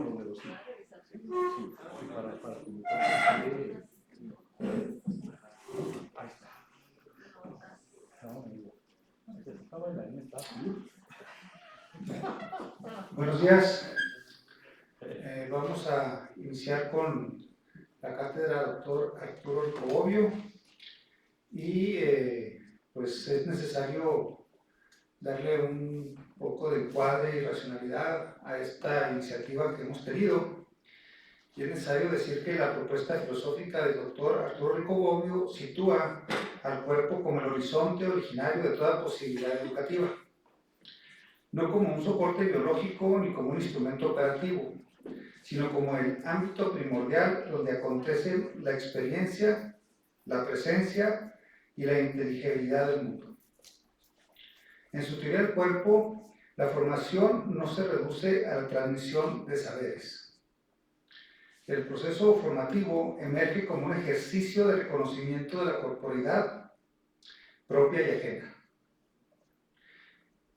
numerosito. Sí, para que ahí está. Buenos días. Vamos a iniciar con la cátedra Dr. Arturo Rico Bobbio y pues es necesario darle un poco de encuadre y racionalidad a esta iniciativa que hemos tenido. Y es necesario decir que la propuesta filosófica del Dr. Arturo Rico Bobbio sitúa al cuerpo como el horizonte originario de toda posibilidad educativa, no como un soporte biológico ni como un instrumento operativo, sino como el ámbito primordial donde acontece la experiencia, la presencia y la inteligibilidad del mundo. En su teoría del cuerpo, la formación no se reduce a la transmisión de saberes. El proceso formativo emerge como un ejercicio de reconocimiento de la corporeidad propia y ajena,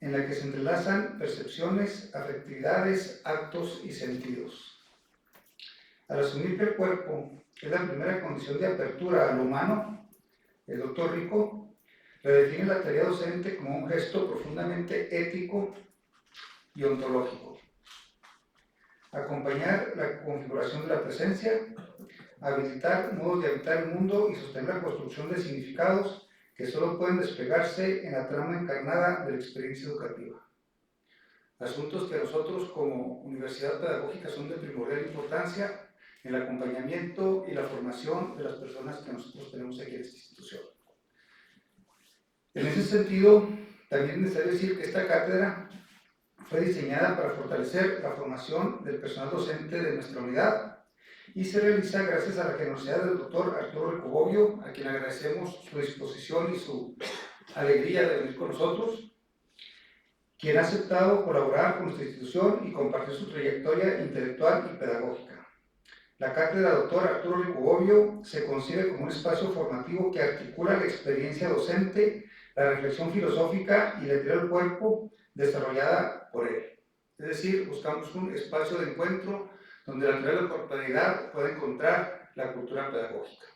en la que se entrelazan percepciones, afectividades, actos y sentidos. Al asumir que el cuerpo es la primera condición de apertura al humano, el Dr. Rico redefine la tarea docente como un gesto profundamente ético y ontológico. Acompañar la configuración de la presencia, habilitar modos de habitar el mundo y sostener la construcción de significados que solo pueden desplegarse en la trama encarnada de la experiencia educativa. Asuntos que a nosotros como universidad pedagógica son de primordial importancia en el acompañamiento y la formación de las personas que nosotros tenemos aquí en esta institución. En ese sentido, también es necesario decir que esta cátedra fue diseñada para fortalecer la formación del personal docente de nuestra unidad y se realiza gracias a la generosidad del doctor Arturo Rico Bobbio, a quien agradecemos su disposición y su alegría de venir con nosotros, quien ha aceptado colaborar con nuestra institución y compartir su trayectoria intelectual y pedagógica. La cátedra Dr. Arturo Rico Bobbio se concibe como un espacio formativo que articula la experiencia docente, la reflexión filosófica y la teoría del cuerpo desarrollada por él. Es decir, buscamos un espacio de encuentro donde la teoría de la corporalidad puede encontrar la cultura pedagógica.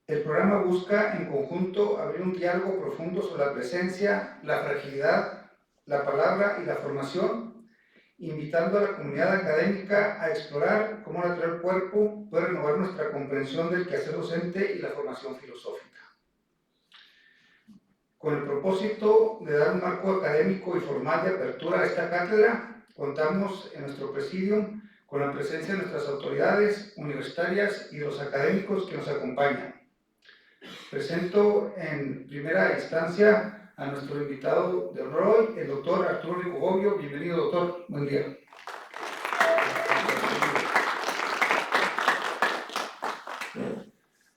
El programa busca en conjunto abrir un diálogo profundo sobre la presencia, la fragilidad, la palabra y la formación, invitando a la comunidad académica a explorar cómo la teoría del cuerpo puede renovar nuestra comprensión del quehacer docente y la formación filosófica. Con el propósito de dar un marco académico y formal de apertura a esta cátedra, contamos en nuestro presidium con la presencia de nuestras autoridades universitarias y de los académicos que nos acompañan. Presento en primera instancia a nuestro invitado de honor hoy, el doctor Arturo Rico Bobbio. Bienvenido, doctor. Buen día.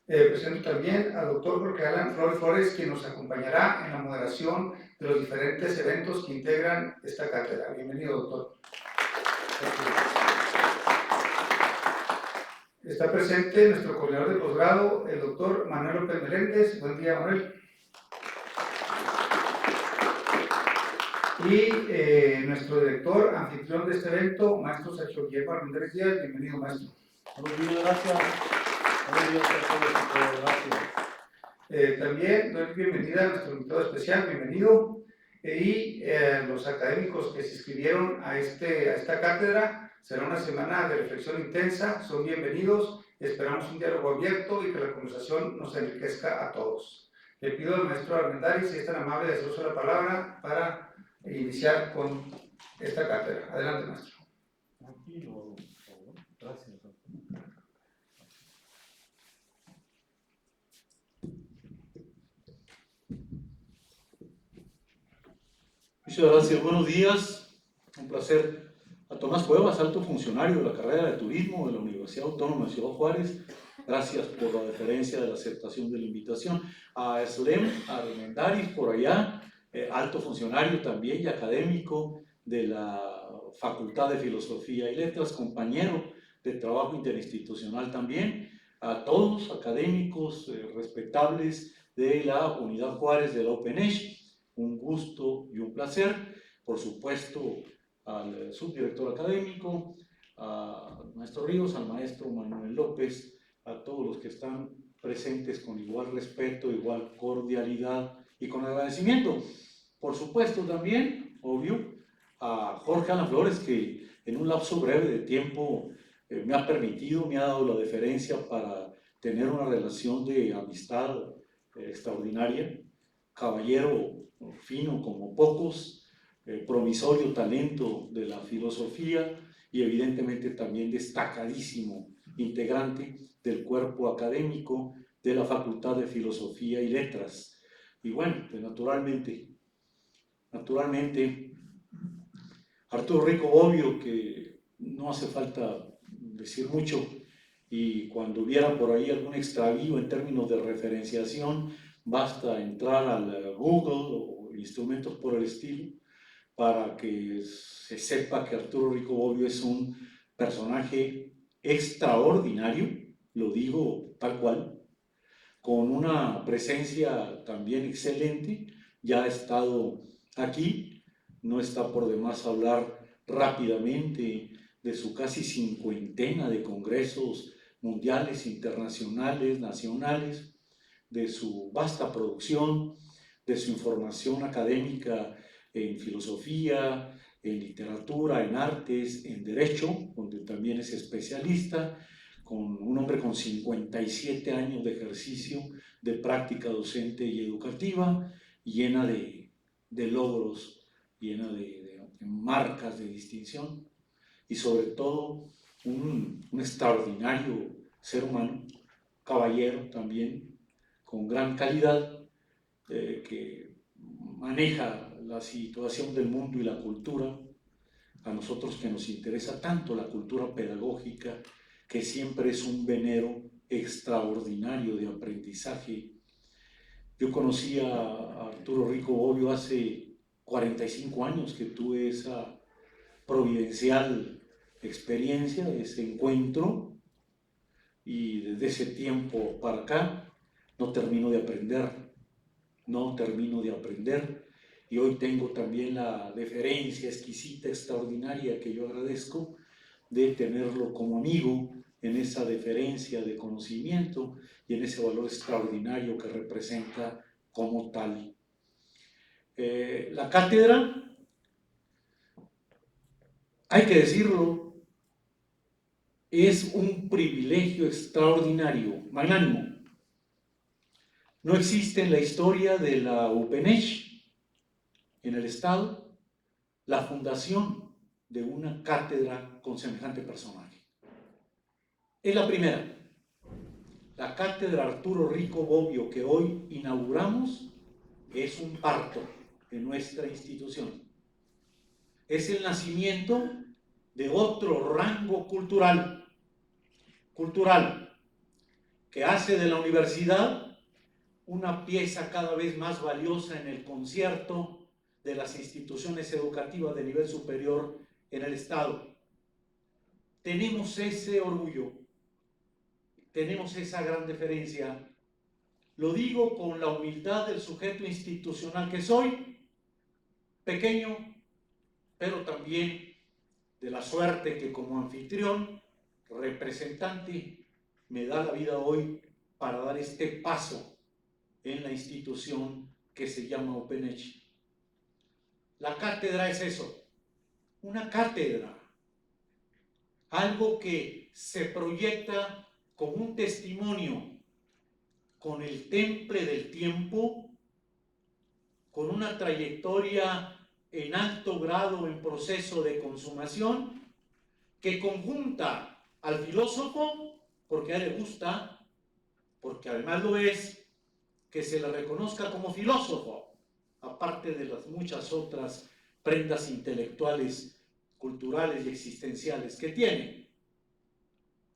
Presento también al doctor Jorge Alan Flores, quien nos acompañará en la moderación de los diferentes eventos que integran esta cátedra. Bienvenido, doctor. Está presente nuestro coordinador de posgrado, el doctor Manuel López Meléndez. Buen día, Manuel. Y nuestro director, anfitrión de este evento, maestro Sergio Guillermo Armendariz Díaz. Bienvenido, maestro. Buenos días, gracias. Buenos días a todos, gracias. También doy bienvenida a nuestro invitado especial, bienvenido. Y los académicos que se inscribieron a esta cátedra, será una semana de reflexión intensa, son bienvenidos. Esperamos un diálogo abierto y que la conversación nos enriquezca a todos. Le pido al maestro Armendariz, si es tan amable, de hacer uso de la palabra para iniciar con esta cátedra. Adelante, maestro. Tranquilo, por favor. Gracias. Muchas gracias. Buenos días. Un placer. A Tomás Cuevas, alto funcionario de la carrera de turismo de la Universidad Autónoma de Ciudad Juárez. Gracias por la deferencia de la aceptación de la invitación. A Slem Armendariz, por allá, alto funcionario también y académico de la Facultad de Filosofía y Letras, compañero de trabajo interinstitucional también. A todos académicos respetables de la Unidad Juárez de la OpenEdge, un gusto y un placer. Por supuesto, al subdirector académico, al maestro Ríos, al maestro Manuel López, a todos los que están presentes con igual respeto, igual cordialidad y con agradecimiento. Por supuesto también, obvio, a Jorge Alan Flores, que en un lapso breve de tiempo me ha permitido, me ha dado la deferencia para tener una relación de amistad extraordinaria, caballero fino como pocos, promisorio talento de la filosofía y evidentemente también destacadísimo integrante del cuerpo académico de la Facultad de Filosofía y Letras. Y bueno, pues naturalmente, Arturo Rico Bobbio, que no hace falta decir mucho, y cuando hubiera por ahí algún extravío en términos de referenciación, basta entrar al Google o instrumentos por el estilo para que se sepa que Arturo Rico Bobbio es un personaje extraordinario, lo digo tal cual, con una presencia también excelente, ya ha estado aquí, no está por demás hablar rápidamente de su casi cincuentena de congresos mundiales, internacionales, nacionales, de su vasta producción, de su información académica en filosofía, en literatura, en artes, en derecho, donde también es especialista, con un hombre con 57 años de ejercicio, de práctica docente y educativa, llena de logros, llena de marcas de distinción y sobre todo un extraordinario ser humano, caballero también, con gran calidad, que maneja la situación del mundo y la cultura. A nosotros que nos interesa tanto la cultura pedagógica, que siempre es un venero extraordinario de aprendizaje. Yo conocí a Arturo Rico Bobbio hace 45 años que tuve esa providencial experiencia, ese encuentro, y desde ese tiempo para acá no termino de aprender, y hoy tengo también la deferencia exquisita, extraordinaria, que yo agradezco, de tenerlo como amigo en esa deferencia de conocimiento y en ese valor extraordinario que representa como tal. La cátedra, hay que decirlo, es un privilegio extraordinario, magnánimo. No existe en la historia de la UPNESH, en el Estado, la fundación de una cátedra con semejante personaje. Es la primera. La cátedra Arturo Rico Bobbio que hoy inauguramos es un parto de nuestra institución. Es el nacimiento de otro rango cultural que hace de la universidad una pieza cada vez más valiosa en el concierto de las instituciones educativas de nivel superior en el Estado. Tenemos ese orgullo, tenemos esa gran deferencia. Lo digo con la humildad del sujeto institucional que soy, pequeño, pero también de la suerte que como anfitrión, representante, me da la vida hoy para dar este paso en la institución que se llama UPNESH. La cátedra es eso, una cátedra, algo que se proyecta como un testimonio con el temple del tiempo, con una trayectoria en alto grado en proceso de consumación, que conjunta al filósofo, porque a él le gusta, porque además lo es, que se le reconozca como filósofo, aparte de las muchas otras prendas intelectuales, culturales y existenciales que tiene.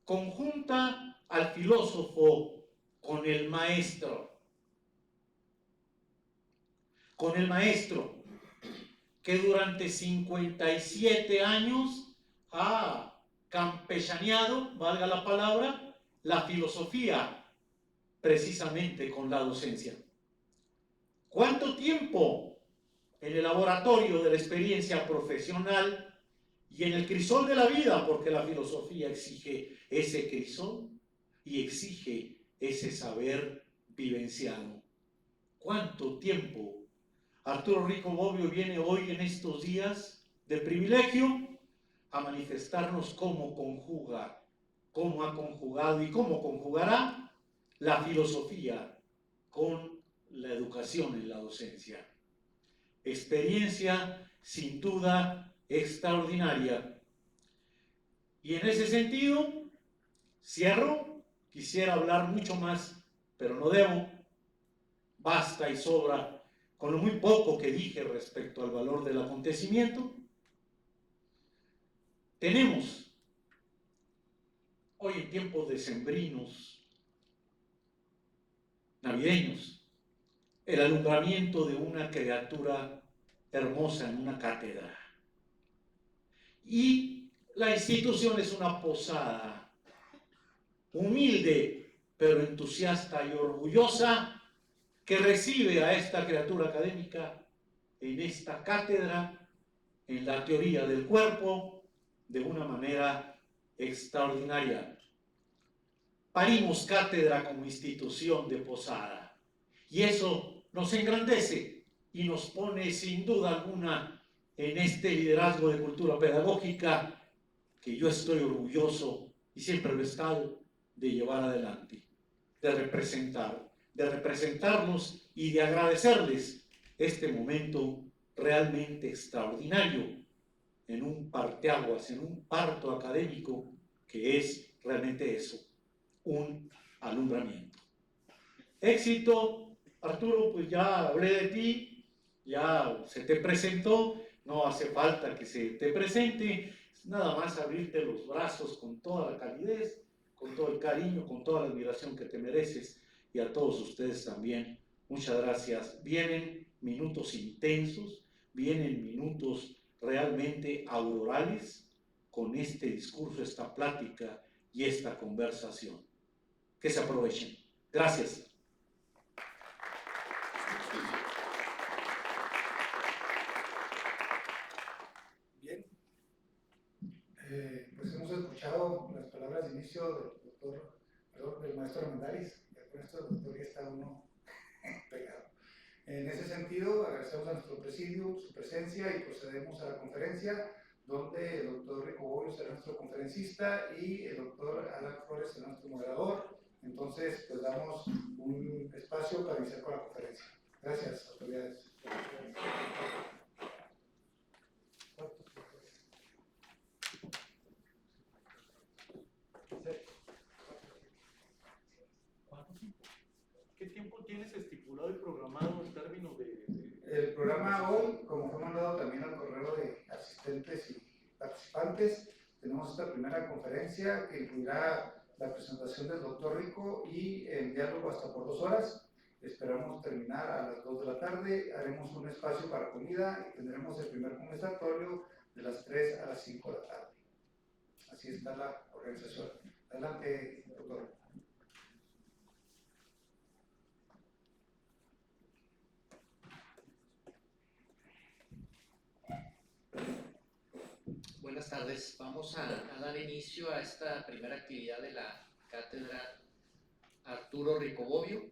Conjunta al filósofo con el maestro, que durante 57 años ha campechaneado, valga la palabra, la filosofía, precisamente con la docencia. ¿Cuánto tiempo en el laboratorio de la experiencia profesional y en el crisol de la vida, porque la filosofía exige ese crisol y exige ese saber vivenciano. ¿Cuánto tiempo Arturo Rico Bobbio viene hoy en estos días de privilegio a manifestarnos cómo conjuga, cómo ha conjugado y cómo conjugará la filosofía con la educación en la docencia? Experiencia sin duda extraordinaria. Y en ese sentido, cierro, quisiera hablar mucho más, pero no debo, basta y sobra con lo muy poco que dije respecto al valor del acontecimiento. Tenemos hoy en tiempos decembrinos, navideños, el alumbramiento de una criatura hermosa en una cátedra. Y la institución es una posada humilde, pero entusiasta y orgullosa, que recibe a esta criatura académica en esta cátedra, en la teoría del cuerpo, de una manera extraordinaria. Parimos cátedra como institución de posada, y eso nos engrandece y nos pone sin duda alguna en este liderazgo de cultura pedagógica que yo estoy orgulloso, y siempre lo he estado, de llevar adelante, de representarnos y de agradecerles este momento realmente extraordinario en un parteaguas, en un parto académico que es realmente eso, un alumbramiento. Éxito, Arturo, pues ya hablé de ti, ya se te presentó, no hace falta que se te presente, nada más abrirte los brazos con toda la calidez, con todo el cariño, con toda la admiración que te mereces, y a todos ustedes también. Muchas gracias. Vienen minutos intensos, vienen minutos realmente aurorales con este discurso, esta plática y esta conversación. Que se aprovechen. Gracias. Bien, pues hemos escuchado las palabras de inicio del maestro Armendáriz, y con esto el doctor ya está uno pegado. En ese sentido, agradecemos a nuestro presidio su presencia y procedemos a la conferencia, donde el doctor Rico Bobbio será nuestro conferencista y el doctor Alan Flores será nuestro moderador. Entonces, pues damos un espacio para iniciar con la conferencia. Gracias, autoridades. ¿Qué tiempo tienes estipulado y programado en términos de... El programa hoy, como fue mandado también al correo de asistentes y participantes, tenemos esta primera conferencia que incluirá la presentación del doctor Rico y el diálogo hasta por 2 horas. Esperamos terminar a las 2 de la tarde, haremos un espacio para comida y tendremos el primer conversatorio de las 3 a las 5 de la tarde. Así está la organización. Adelante, doctor. Buenas tardes. Vamos a dar inicio a esta primera actividad de la cátedra Arturo Rico Bobbio.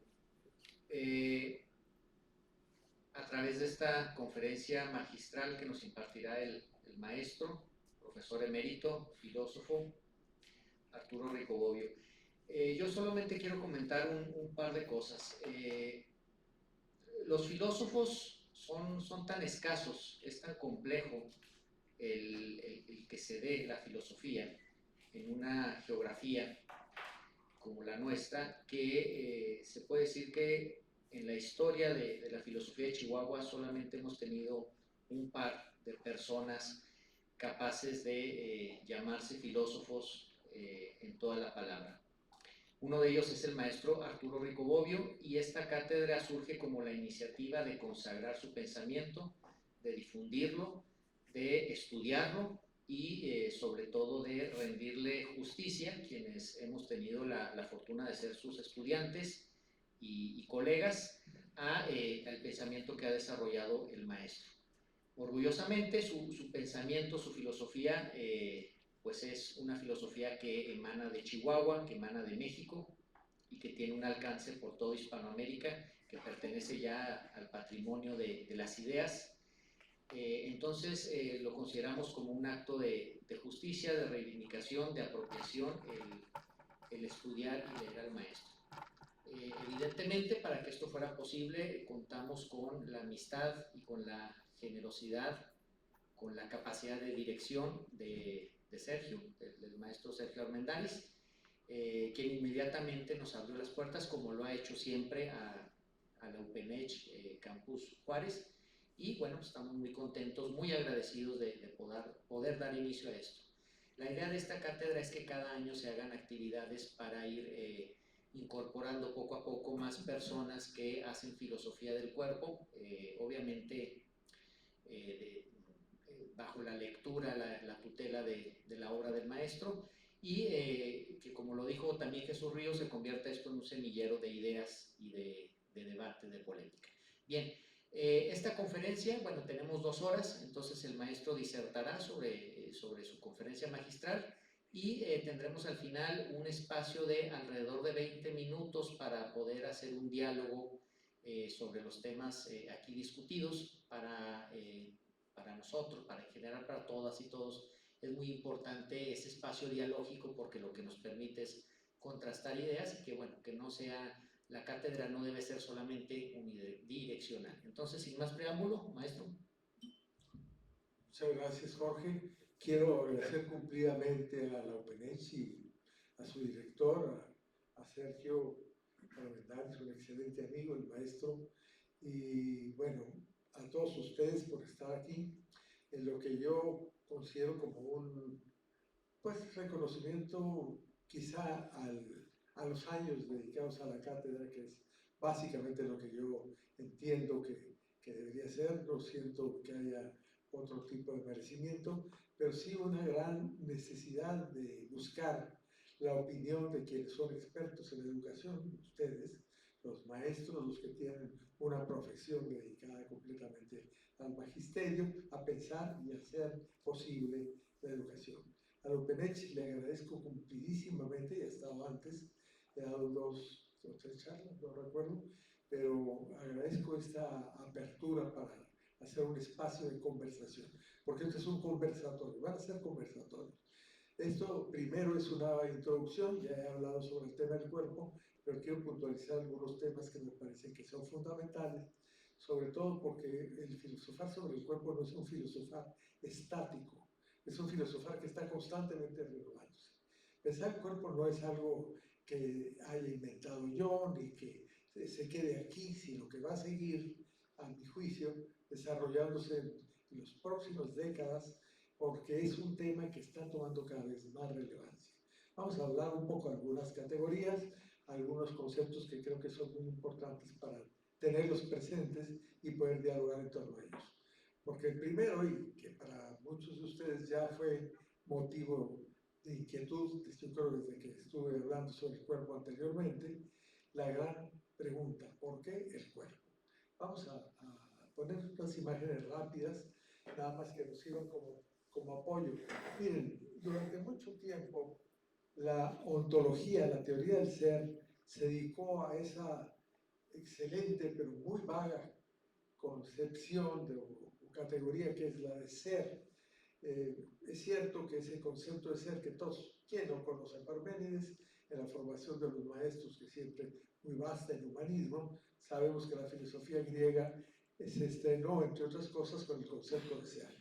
A través de esta conferencia magistral que nos impartirá el maestro, profesor emérito, filósofo, Arturo Rico Bobbio. Yo solamente quiero comentar un par de cosas. Los filósofos son tan escasos, es tan complejo el que se dé la filosofía en una geografía como la nuestra, que se puede decir que en la historia de la filosofía de Chihuahua solamente hemos tenido un par de personas capaces de llamarse filósofos en toda la palabra. Uno de ellos es el maestro Arturo Rico Bobbio, y esta cátedra surge como la iniciativa de consagrar su pensamiento, de difundirlo, de estudiarlo y sobre todo de rendirle justicia, quienes hemos tenido la fortuna de ser sus estudiantes y colegas, al pensamiento que ha desarrollado el maestro. Orgullosamente, su pensamiento, su filosofía, pues es una filosofía que emana de Chihuahua, que emana de México y que tiene un alcance por toda Hispanoamérica, que pertenece ya al patrimonio de las ideas. Entonces lo consideramos como un acto de justicia, de reivindicación, de apropiación, el estudiar y leer al maestro. Evidentemente, para que esto fuera posible, contamos con la amistad y con la generosidad, con la capacidad de dirección de Sergio, del maestro Sergio Armendáriz, quien inmediatamente nos abrió las puertas, como lo ha hecho siempre, a la UPENECH Campus Juárez. Y bueno, pues estamos muy contentos, muy agradecidos de poder dar inicio a esto. La idea de esta cátedra es que cada año se hagan actividades para ir incorporando poco a poco más personas que hacen filosofía del cuerpo, obviamente bajo la lectura, la tutela de la obra del maestro, y que, como lo dijo también Jesús Ríos, se convierta esto en un semillero de ideas y de debate, de polémica. Bien, esta conferencia, bueno, tenemos 2 horas, entonces el maestro disertará sobre su conferencia magistral, y tendremos al final un espacio de alrededor de 20 minutos para poder hacer un diálogo sobre los temas aquí discutidos. Para nosotros, para en general para todas y todos, es muy importante ese espacio dialógico, porque lo que nos permite es contrastar ideas, y que bueno, que no sea, la cátedra no debe ser solamente unidireccional. Entonces, sin más preámbulo, maestro. Muchas gracias, Jorge. Quiero agradecer cumplidamente a la UPENECH y a su director, a Sergio Armendáriz, un excelente amigo, el maestro, y bueno, a todos ustedes por estar aquí en lo que yo considero como un reconocimiento quizá a los años dedicados a la cátedra, que es básicamente lo que yo entiendo que debería ser. No siento que haya otro tipo de merecimiento, pero sí una gran necesidad de buscar la opinión de quienes son expertos en educación, ustedes, los maestros, los que tienen una profesión dedicada completamente al magisterio, a pensar y hacer posible la educación. A la UPENECH le agradezco cumplidísimamente, ya he estado antes, he dado 2 o 3 charlas, no recuerdo, pero agradezco esta apertura para hacer un espacio de conversación, porque esto es un conversatorio, van a ser conversatorios. Esto primero es una introducción, ya he hablado sobre el tema del cuerpo, pero quiero puntualizar algunos temas que me parecen que son fundamentales, sobre todo porque el filosofar sobre el cuerpo no es un filosofar estático, es un filosofar que está constantemente renovándose. Pensar el cuerpo no es algo que haya inventado yo, ni que se quede aquí, sino que va a seguir, a mi juicio, desarrollándose en las próximas décadas, porque es un tema que está tomando cada vez más relevancia. Vamos a hablar un poco de algunas categorías, algunos conceptos que creo que son muy importantes para tenerlos presentes y poder dialogar en torno a ellos. Porque el primero, y que para muchos de ustedes ya fue motivo de inquietud, yo creo desde que estuve hablando sobre el cuerpo anteriormente, la gran pregunta, ¿por qué el cuerpo? Vamos a poner unas imágenes rápidas, nada más que nos sirvan como apoyo. Miren, durante mucho tiempo la ontología, la teoría del ser, se dedicó a esa excelente pero muy vaga concepción o categoría que es la de ser. Es cierto que ese concepto de ser que todos, ¿quién no conoce a Parménides? En la formación de los maestros, que siempre muy vasta en humanismo, sabemos que la filosofía griega se estrenó, entre otras cosas, con el concepto de ser.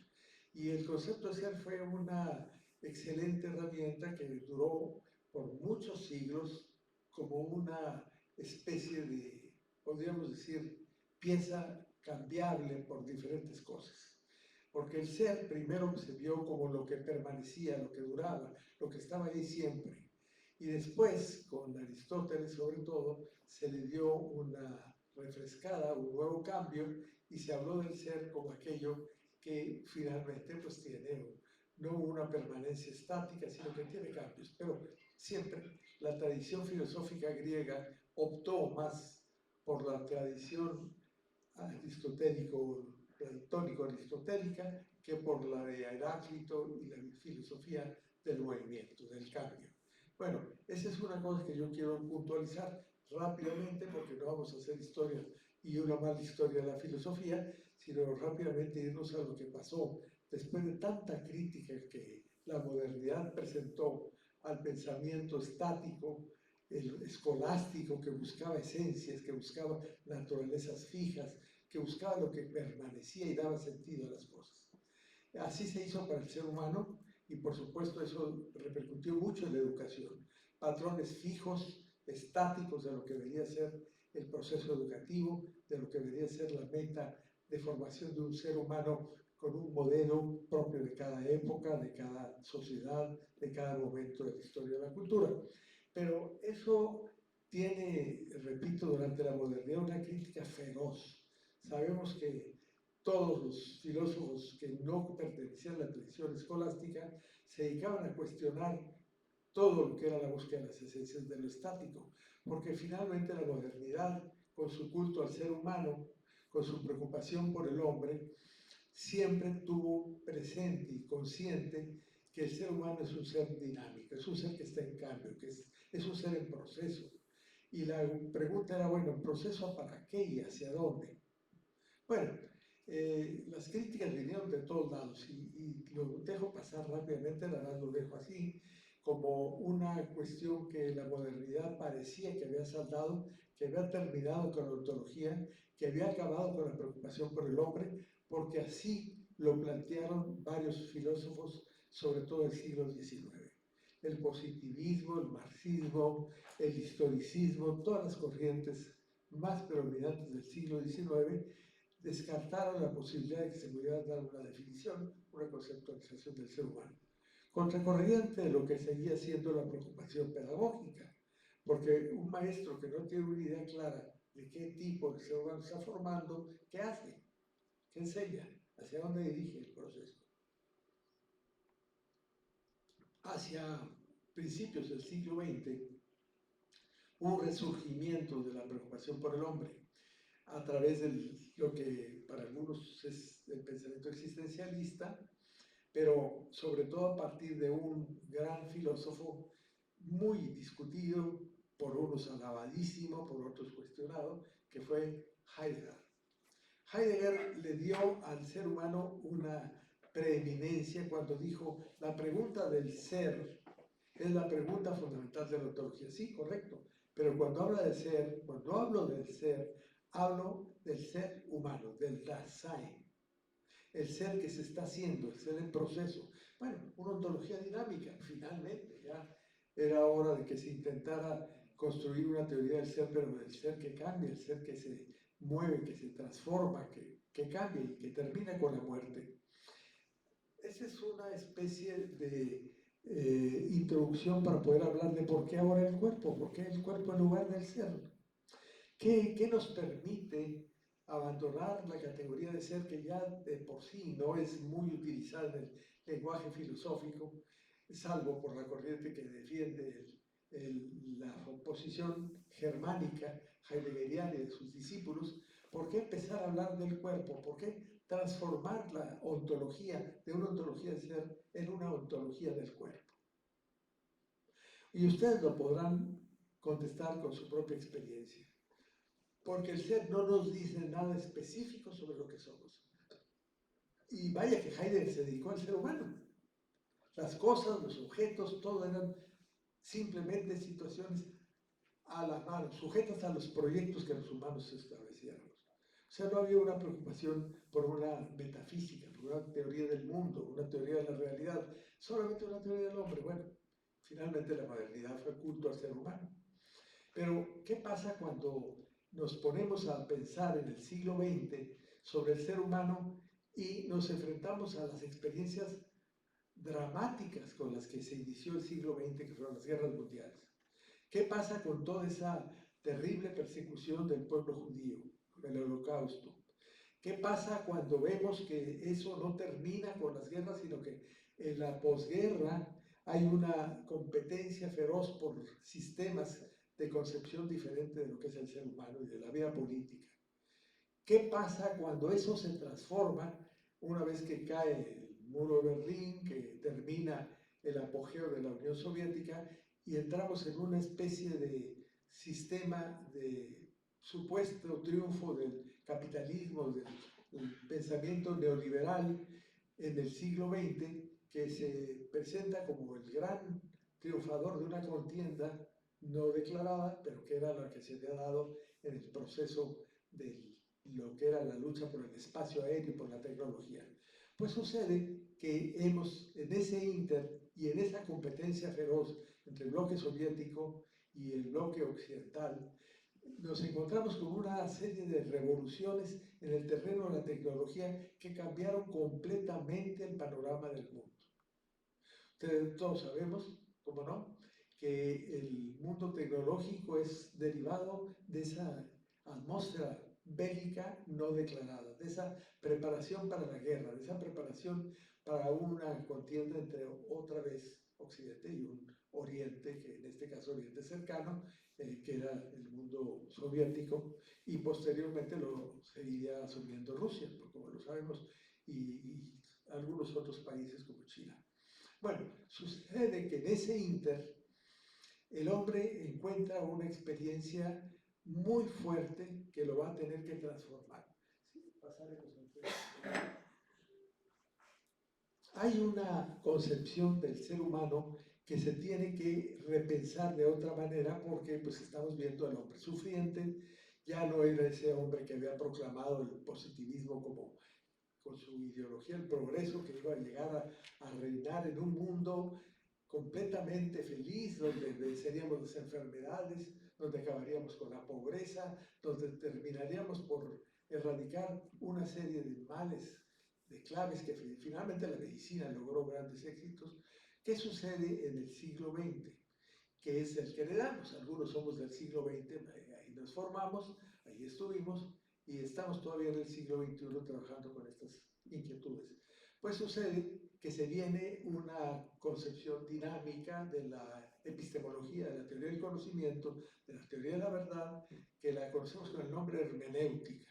Y el concepto de ser fue una excelente herramienta que duró por muchos siglos como una especie de, podríamos decir, pieza cambiable por diferentes cosas. Porque el ser primero se vio como lo que permanecía, lo que duraba, lo que estaba ahí siempre. Y después, con Aristóteles sobre todo, se le dio una refrescada, un nuevo cambio, y se habló del ser como aquello que finalmente pues tiene no una permanencia estática, sino que tiene cambios. Pero siempre la tradición filosófica griega optó más por la tradición aristotélico platónico-aristotélica que por la de Heráclito y la filosofía del movimiento, del cambio. Bueno, esa es una cosa que yo quiero puntualizar rápidamente porque no vamos a hacer historia y una mala historia de la filosofía, sino rápidamente irnos a lo que pasó después de tanta crítica que la modernidad presentó al pensamiento estático, el escolástico, que buscaba esencias, que buscaba naturalezas fijas, que buscaba lo que permanecía y daba sentido a las cosas. Así se hizo para el ser humano y por supuesto eso repercutió mucho en la educación. Patrones fijos, estáticos de lo que debería ser el proceso educativo, de lo que debería ser la meta de formación de un ser humano con un modelo propio de cada época, de cada sociedad, de cada momento de la historia de la cultura. Pero eso tiene, repito, durante la modernidad una crítica feroz. Sabemos que todos los filósofos que no pertenecían a la tradición escolástica se dedicaban a cuestionar todo lo que era la búsqueda de las esencias de lo estático, porque finalmente la modernidad, con su culto al ser humano, con su preocupación por el hombre, siempre tuvo presente y consciente que el ser humano es un ser dinámico, es un ser que está en cambio, que es un ser en proceso. Y la pregunta era, bueno, ¿en proceso para qué y hacia dónde? Bueno, las críticas vinieron de todos lados y lo dejo pasar rápidamente, la verdad lo dejo así, como una cuestión que la modernidad parecía que había saldado, que había terminado con la ontología, que había acabado con la preocupación por el hombre, porque así lo plantearon varios filósofos, sobre todo del siglo XIX. El positivismo, el marxismo, el historicismo, todas las corrientes más predominantes del siglo XIX descartaron la posibilidad de que se pudiera dar una definición, una conceptualización del ser humano, contracorriente de lo que seguía siendo la preocupación pedagógica, porque un maestro que no tiene una idea clara de qué tipo de ser humano está formando, ¿qué hace? ¿Qué enseña? ¿Hacia dónde dirige el proceso? Hacia principios del siglo XX, hubo un resurgimiento de la preocupación por el hombre a través de lo que para algunos es el pensamiento existencialista, pero sobre todo a partir de un gran filósofo muy discutido, por unos alabadísimo, por otros cuestionado, que fue Heidegger. Heidegger le dio al ser humano una preeminencia cuando dijo, la pregunta del ser es la pregunta fundamental de la ontología. Sí, correcto, pero cuando habla de ser, cuando hablo del ser, hablo del ser humano, del Dasein, el ser que se está haciendo, el ser en proceso. Bueno, una ontología dinámica, finalmente, ya era hora de que se intentara construir una teoría del ser, pero del ser que cambia, el ser que se mueve, que se transforma, que cambia y que termina con la muerte. Esa es una especie de introducción para poder hablar de por qué ahora el cuerpo, por qué el cuerpo en lugar del ser. ¿Qué nos permite abandonar la categoría de ser que ya de por sí no es muy utilizada en el lenguaje filosófico, salvo por la corriente que defiende la oposición germánica heideggeriana y de sus discípulos? ¿Por qué empezar a hablar del cuerpo? ¿Por qué transformar la ontología de una ontología del ser en una ontología del cuerpo? Y ustedes lo podrán contestar con su propia experiencia. Porque el ser no nos dice nada específico sobre lo que somos. Y vaya que Heidegger se dedicó al ser humano. Las cosas, los objetos, todo eran simplemente situaciones a la mano, sujetas a los proyectos que los humanos establecieron. O sea, no había una preocupación por una metafísica, por una teoría del mundo, una teoría de la realidad, solamente una teoría del hombre. Bueno, finalmente la modernidad fue culto al ser humano. Pero, ¿qué pasa cuando nos ponemos a pensar en el siglo XX sobre el ser humano y nos enfrentamos a las experiencias dramáticas con las que se inició el siglo XX, que fueron las guerras mundiales? ¿Qué pasa con toda esa terrible persecución del pueblo judío, con el Holocausto? ¿Qué pasa cuando vemos que eso no termina con las guerras, sino que en la posguerra hay una competencia feroz por sistemas de concepción diferente de lo que es el ser humano y de la vida política? ¿Qué pasa cuando eso se transforma una vez que cae el muro de Berlín, que termina el apogeo de la Unión Soviética y entramos en una especie de sistema de supuesto triunfo del capitalismo, del pensamiento neoliberal en el siglo XX, que se presenta como el gran triunfador de una contienda no declarada, pero que era la que se había dado en el proceso de lo que era la lucha por el espacio aéreo y por la tecnología. Pues sucede que hemos, en ese inter y en esa competencia feroz entre el bloque soviético y el bloque occidental, nos encontramos con una serie de revoluciones en el terreno de la tecnología que cambiaron completamente el panorama del mundo. Ustedes todos sabemos, ¿cómo no?, que el mundo tecnológico es derivado de esa atmósfera bélica no declarada, de esa preparación para la guerra, de esa preparación para una contienda entre otra vez Occidente y un Oriente, que en este caso Oriente cercano, que era el mundo soviético, y posteriormente lo seguiría asumiendo Rusia, como lo sabemos, y algunos otros países como China. Bueno, sucede que en ese inter el hombre encuentra una experiencia muy fuerte que lo va a tener que transformar. ¿Sí? Hay una concepción del ser humano que se tiene que repensar de otra manera porque pues estamos viendo al hombre sufriente, ya no era ese hombre que había proclamado el positivismo como con su ideología del progreso, que iba a llegar a reinar en un mundo completamente feliz, donde venceríamos las enfermedades, donde acabaríamos con la pobreza, donde terminaríamos por erradicar una serie de males, de claves que finalmente la medicina logró grandes éxitos. ¿Qué sucede en el siglo XX? Que es el que heredamos. Algunos somos del siglo XX, ahí nos formamos, ahí estuvimos, y estamos todavía en el siglo XXI trabajando con estas inquietudes. Pues sucede que se viene una concepción dinámica de la epistemología, de la teoría del conocimiento, de la teoría de la verdad, que la conocemos con el nombre hermenéutica.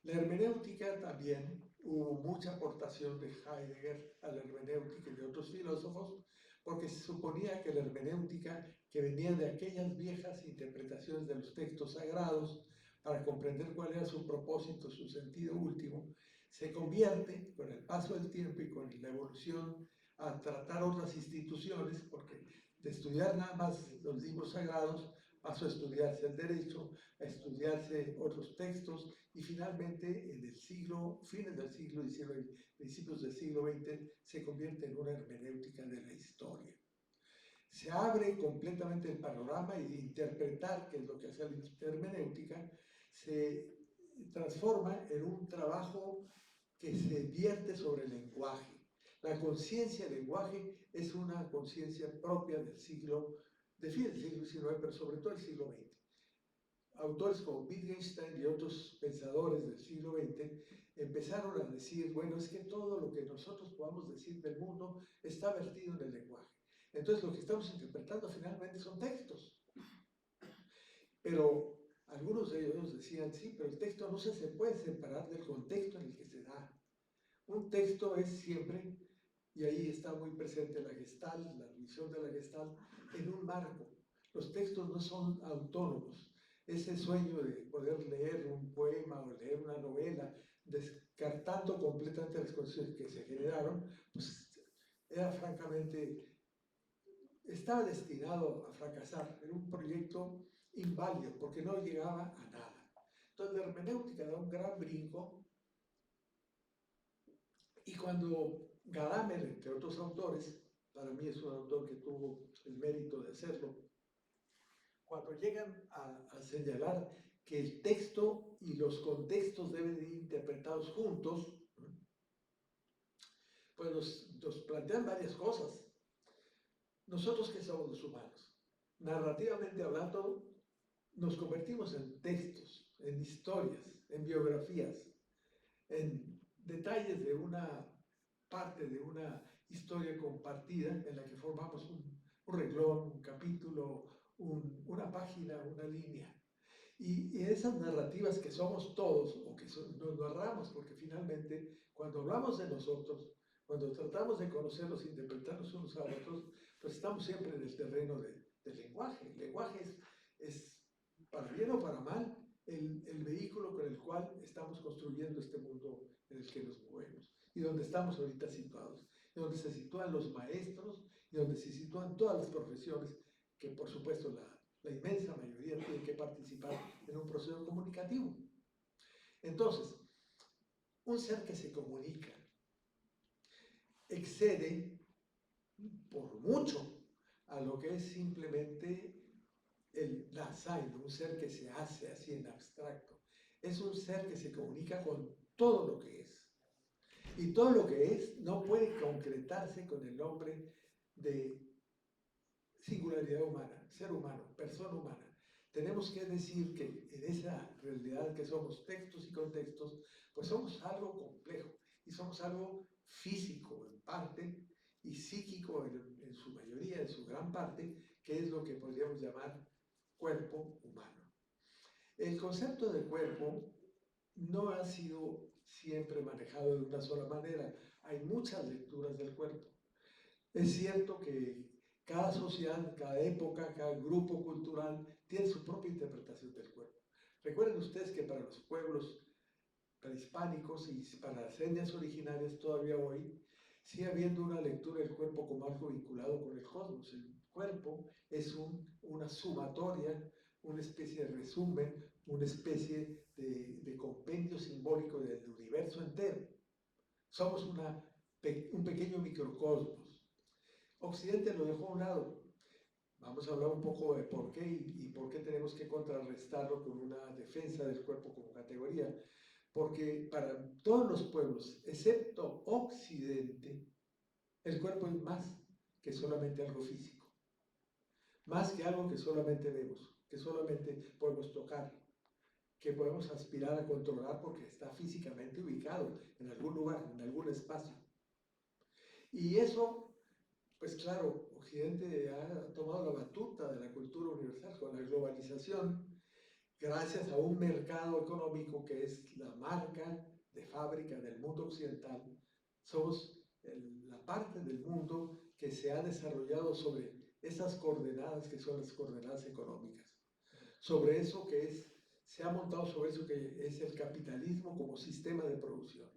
La hermenéutica también, hubo mucha aportación de Heidegger a la hermenéutica y de otros filósofos, porque se suponía que la hermenéutica, que venía de aquellas viejas interpretaciones de los textos sagrados, para comprender cuál era su propósito, su sentido último, se convierte, con el paso del tiempo y con la evolución, a tratar otras instituciones, porque de estudiar nada más los libros sagrados, pasó a estudiarse el derecho, a estudiarse otros textos, y finalmente en el fines del siglo XIX, principios del siglo XX, se convierte en una hermenéutica de la historia. Se abre completamente el panorama y de interpretar, que es lo que hace la hermenéutica, se transforma en un trabajo que se vierte sobre el lenguaje. La conciencia del lenguaje es una conciencia propia del siglo, de fines del siglo XIX, pero sobre todo del siglo XX. Autores como Wittgenstein y otros pensadores del siglo XX empezaron a decir, bueno, es que todo lo que nosotros podamos decir del mundo está vertido en el lenguaje. Entonces lo que estamos interpretando finalmente son textos. Pero algunos de ellos decían, sí, pero el texto no se puede separar del contexto en el que se da. Un texto es siempre, y ahí está muy presente la Gestalt, la visión de la Gestalt, en un marco. Los textos no son autónomos. Ese sueño de poder leer un poema o leer una novela, descartando completamente las condiciones que se generaron, pues era francamente, estaba destinado a fracasar. Era un proyecto inválido porque no llegaba a nada. Entonces la hermenéutica da un gran brinco, y cuando Gadamer, entre otros autores, para mí es un autor que tuvo el mérito de hacerlo, cuando llegan a señalar que el texto y los contextos deben ir interpretados juntos, pues nos plantean varias cosas. Nosotros que somos los humanos, narrativamente hablando, nos convertimos en textos, en historias, en biografías, en detalles de una parte de una historia compartida en la que formamos un renglón, un capítulo, una página, una línea. Y esas narrativas que somos todos, o que nos narramos, porque finalmente cuando hablamos de nosotros, cuando tratamos de conocerlos, interpretarnos unos a otros, pues estamos siempre en el terreno del lenguaje. El lenguaje es, para bien o para mal, el vehículo con el cual estamos construyendo este mundo en el que nos movemos y donde estamos ahorita situados, y donde se sitúan los maestros y donde se sitúan todas las profesiones que por supuesto la inmensa mayoría tiene que participar en un proceso comunicativo. Entonces, un ser que se comunica excede por mucho a lo que es simplemente el Dasein, un ser que se hace así en abstracto. Es un ser que se comunica con todo lo que es. Y todo lo que es no puede concretarse con el nombre de singularidad humana, ser humano, persona humana. Tenemos que decir que en esa realidad que somos textos y contextos, pues somos algo complejo y somos algo físico en parte y psíquico en su mayoría, en su gran parte, que es lo que podríamos llamar cuerpo humano. El concepto de cuerpo no ha sido siempre manejado de una sola manera. Hay muchas lecturas del cuerpo. Es cierto que cada sociedad, cada época, cada grupo cultural tiene su propia interpretación del cuerpo. Recuerden ustedes que para los pueblos prehispánicos y para las etnias originarias todavía hoy, sigue habiendo una lectura del cuerpo como algo vinculado con el cosmos. El cuerpo es una sumatoria, una especie de resumen, una especie de compendio simbólico del universo entero. Somos un pequeño microcosmos. Occidente lo dejó a un lado. Vamos a hablar un poco de por qué y por qué tenemos que contrarrestarlo con una defensa del cuerpo como categoría. Porque para todos los pueblos, excepto Occidente, el cuerpo es más que solamente algo físico. Más que algo que solamente vemos, que solamente podemos tocar, que podemos aspirar a controlar porque está físicamente ubicado en algún lugar, en algún espacio. Y eso, pues claro, Occidente ha tomado la batuta de la cultura universal con la globalización, gracias a un mercado económico que es la marca de fábrica del mundo occidental. Somos la parte del mundo que se ha desarrollado sobre esas coordenadas que son las coordenadas económicas. Sobre eso se ha montado sobre eso que es el capitalismo como sistema de producción,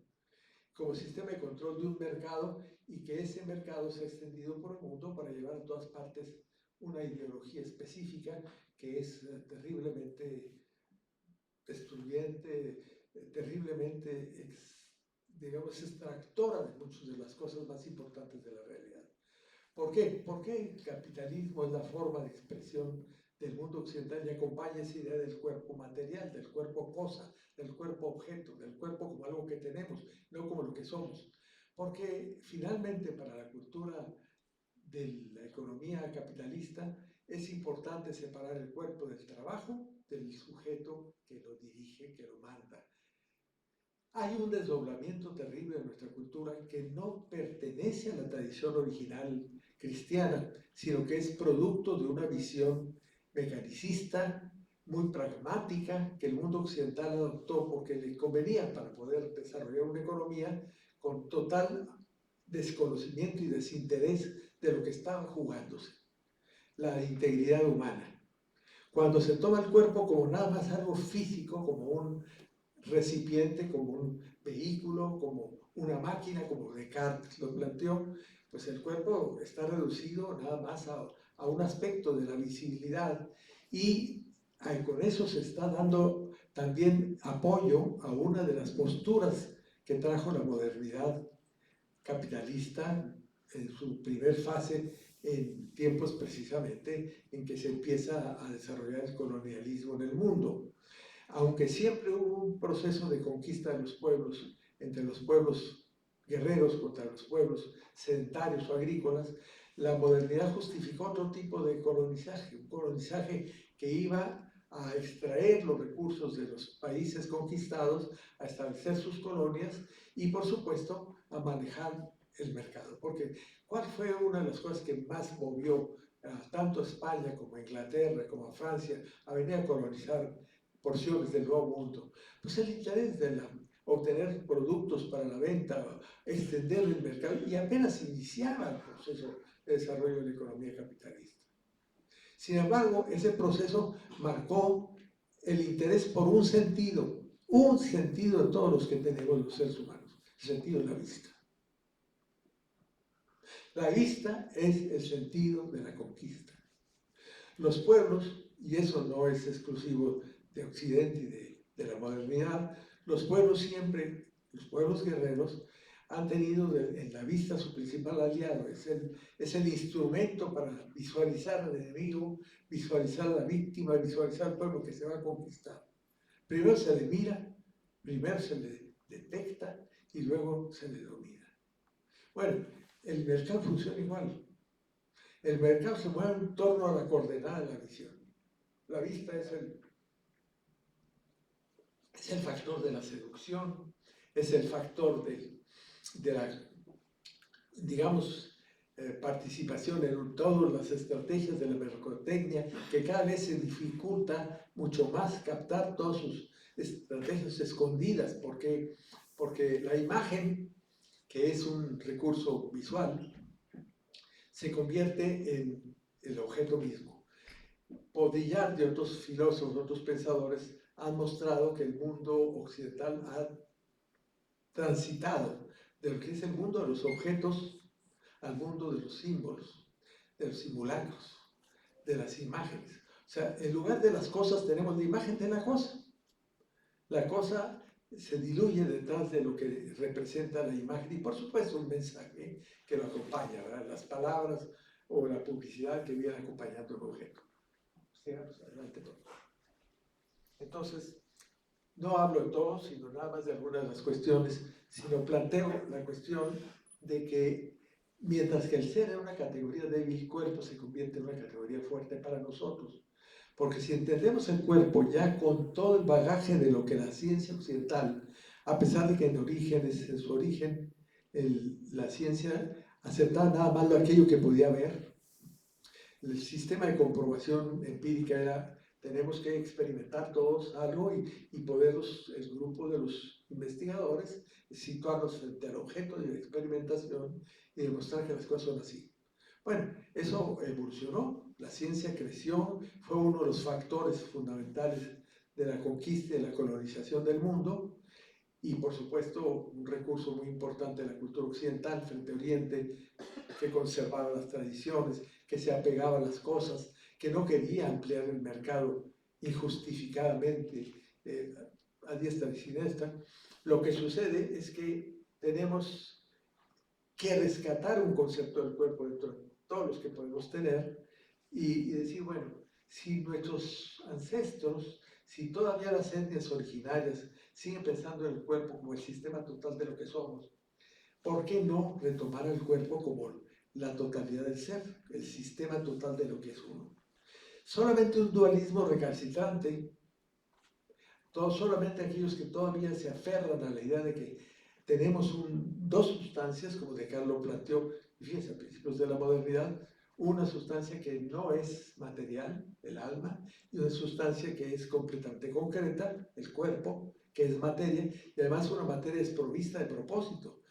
como sistema de control de un mercado y que ese mercado se ha extendido por el mundo para llevar a todas partes una ideología específica que es terriblemente destruyente, terriblemente, digamos, extractora de muchas de las cosas más importantes de la realidad. ¿Por qué? Porque el capitalismo es la forma de expresión del mundo occidental y acompaña esa idea del cuerpo material, del cuerpo cosa, del cuerpo objeto, del cuerpo como algo que tenemos, no como lo que somos. Porque finalmente para la cultura de la economía capitalista es importante separar el cuerpo del trabajo del sujeto que lo dirige, que lo manda. Hay un desdoblamiento terrible en nuestra cultura que no pertenece a la tradición original cristiana, sino que es producto de una visión mecanicista, muy pragmática, que el mundo occidental adoptó porque le convenía para poder desarrollar una economía con total desconocimiento y desinterés de lo que estaba jugándose, la integridad humana. Cuando se toma el cuerpo como nada más algo físico, como un recipiente, como un vehículo, como una máquina, como Descartes lo planteó, pues el cuerpo está reducido nada más a un aspecto de la visibilidad y con eso se está dando también apoyo a una de las posturas que trajo la modernidad capitalista en su primer fase, en tiempos precisamente en que se empieza a desarrollar el colonialismo en el mundo. Aunque siempre hubo un proceso de conquista de los pueblos, entre los pueblos guerreros contra los pueblos sedentarios o agrícolas, la modernidad justificó otro tipo de colonizaje, un colonizaje que iba a extraer los recursos de los países conquistados, a establecer sus colonias y, por supuesto, a manejar el mercado. Porque, ¿cuál fue una de las cosas que más movió tanto a España como a Inglaterra, como a Francia, a venir a colonizar porciones del nuevo mundo. Pues el interés de obtener productos para la venta, extender el mercado, y apenas iniciaba el proceso de desarrollo de la economía capitalista. Sin embargo, ese proceso marcó el interés por un sentido de todos los que tenemos los seres humanos, el sentido de la vista. La vista es el sentido de la conquista. Los pueblos, y eso no es exclusivo de Occidente y de la modernidad, los pueblos siempre, los pueblos guerreros, han tenido en la vista su principal aliado, es el instrumento para visualizar al enemigo, visualizar a la víctima, visualizar al pueblo que se va a conquistar. Primero se le mira, primero se le detecta y luego se le domina. Bueno, el mercado funciona igual. El mercado se mueve en torno a la coordenada de la visión. La vista es el factor de la seducción, es el factor de la, digamos, participación en todas las estrategias de la mercadotecnia, que cada vez se dificulta mucho más captar todas sus estrategias escondidas, porque la imagen, que es un recurso visual, se convierte en el objeto mismo. Baudrillard y otros filósofos, otros pensadores han mostrado que el mundo occidental ha transitado de lo que es el mundo de los objetos al mundo de los símbolos, de los simulacros, de las imágenes. O sea, en lugar de las cosas tenemos la imagen de la cosa. La cosa se diluye detrás de lo que representa la imagen y por supuesto un mensaje que lo acompaña, ¿verdad? Las palabras o la publicidad que viene acompañando el objeto. Sigamos adelante. Entonces, no hablo de todo, sino nada más de algunas de las cuestiones, sino planteo la cuestión de que mientras que el ser es una categoría débil, el cuerpo se convierte en una categoría fuerte para nosotros. Porque si entendemos el cuerpo ya con todo el bagaje de lo que la ciencia occidental, a pesar de que en su origen, la ciencia aceptaba nada más lo aquello que podía ver, el sistema de comprobación empírica era, tenemos que experimentar todos algo y poderlos, el grupo de los investigadores, situarnos frente al objeto de la experimentación y demostrar que las cosas son así. Bueno, eso evolucionó, la ciencia creció, fue uno de los factores fundamentales de la conquista y de la colonización del mundo, y por supuesto un recurso muy importante de la cultura occidental frente a Oriente, que conservaba las tradiciones, que se apegaba a las cosas, que no quería ampliar el mercado injustificadamente a diestra y siniestra. Lo que sucede es que tenemos que rescatar un concepto del cuerpo dentro de todos los que podemos tener y decir, bueno, si nuestros ancestros, si todavía las etnias originarias siguen pensando en el cuerpo como el sistema total de lo que somos, ¿por qué no retomar el cuerpo como la totalidad del ser, el sistema total de lo que es uno? Solamente un dualismo recalcitrante, solamente aquellos que todavía se aferran a la idea de que tenemos dos sustancias, como Descartes lo planteó, fíjense, a principios de la modernidad, una sustancia que no es material, el alma, y una sustancia que es completamente concreta, el cuerpo, que es materia, y además una materia desprovista de propósito,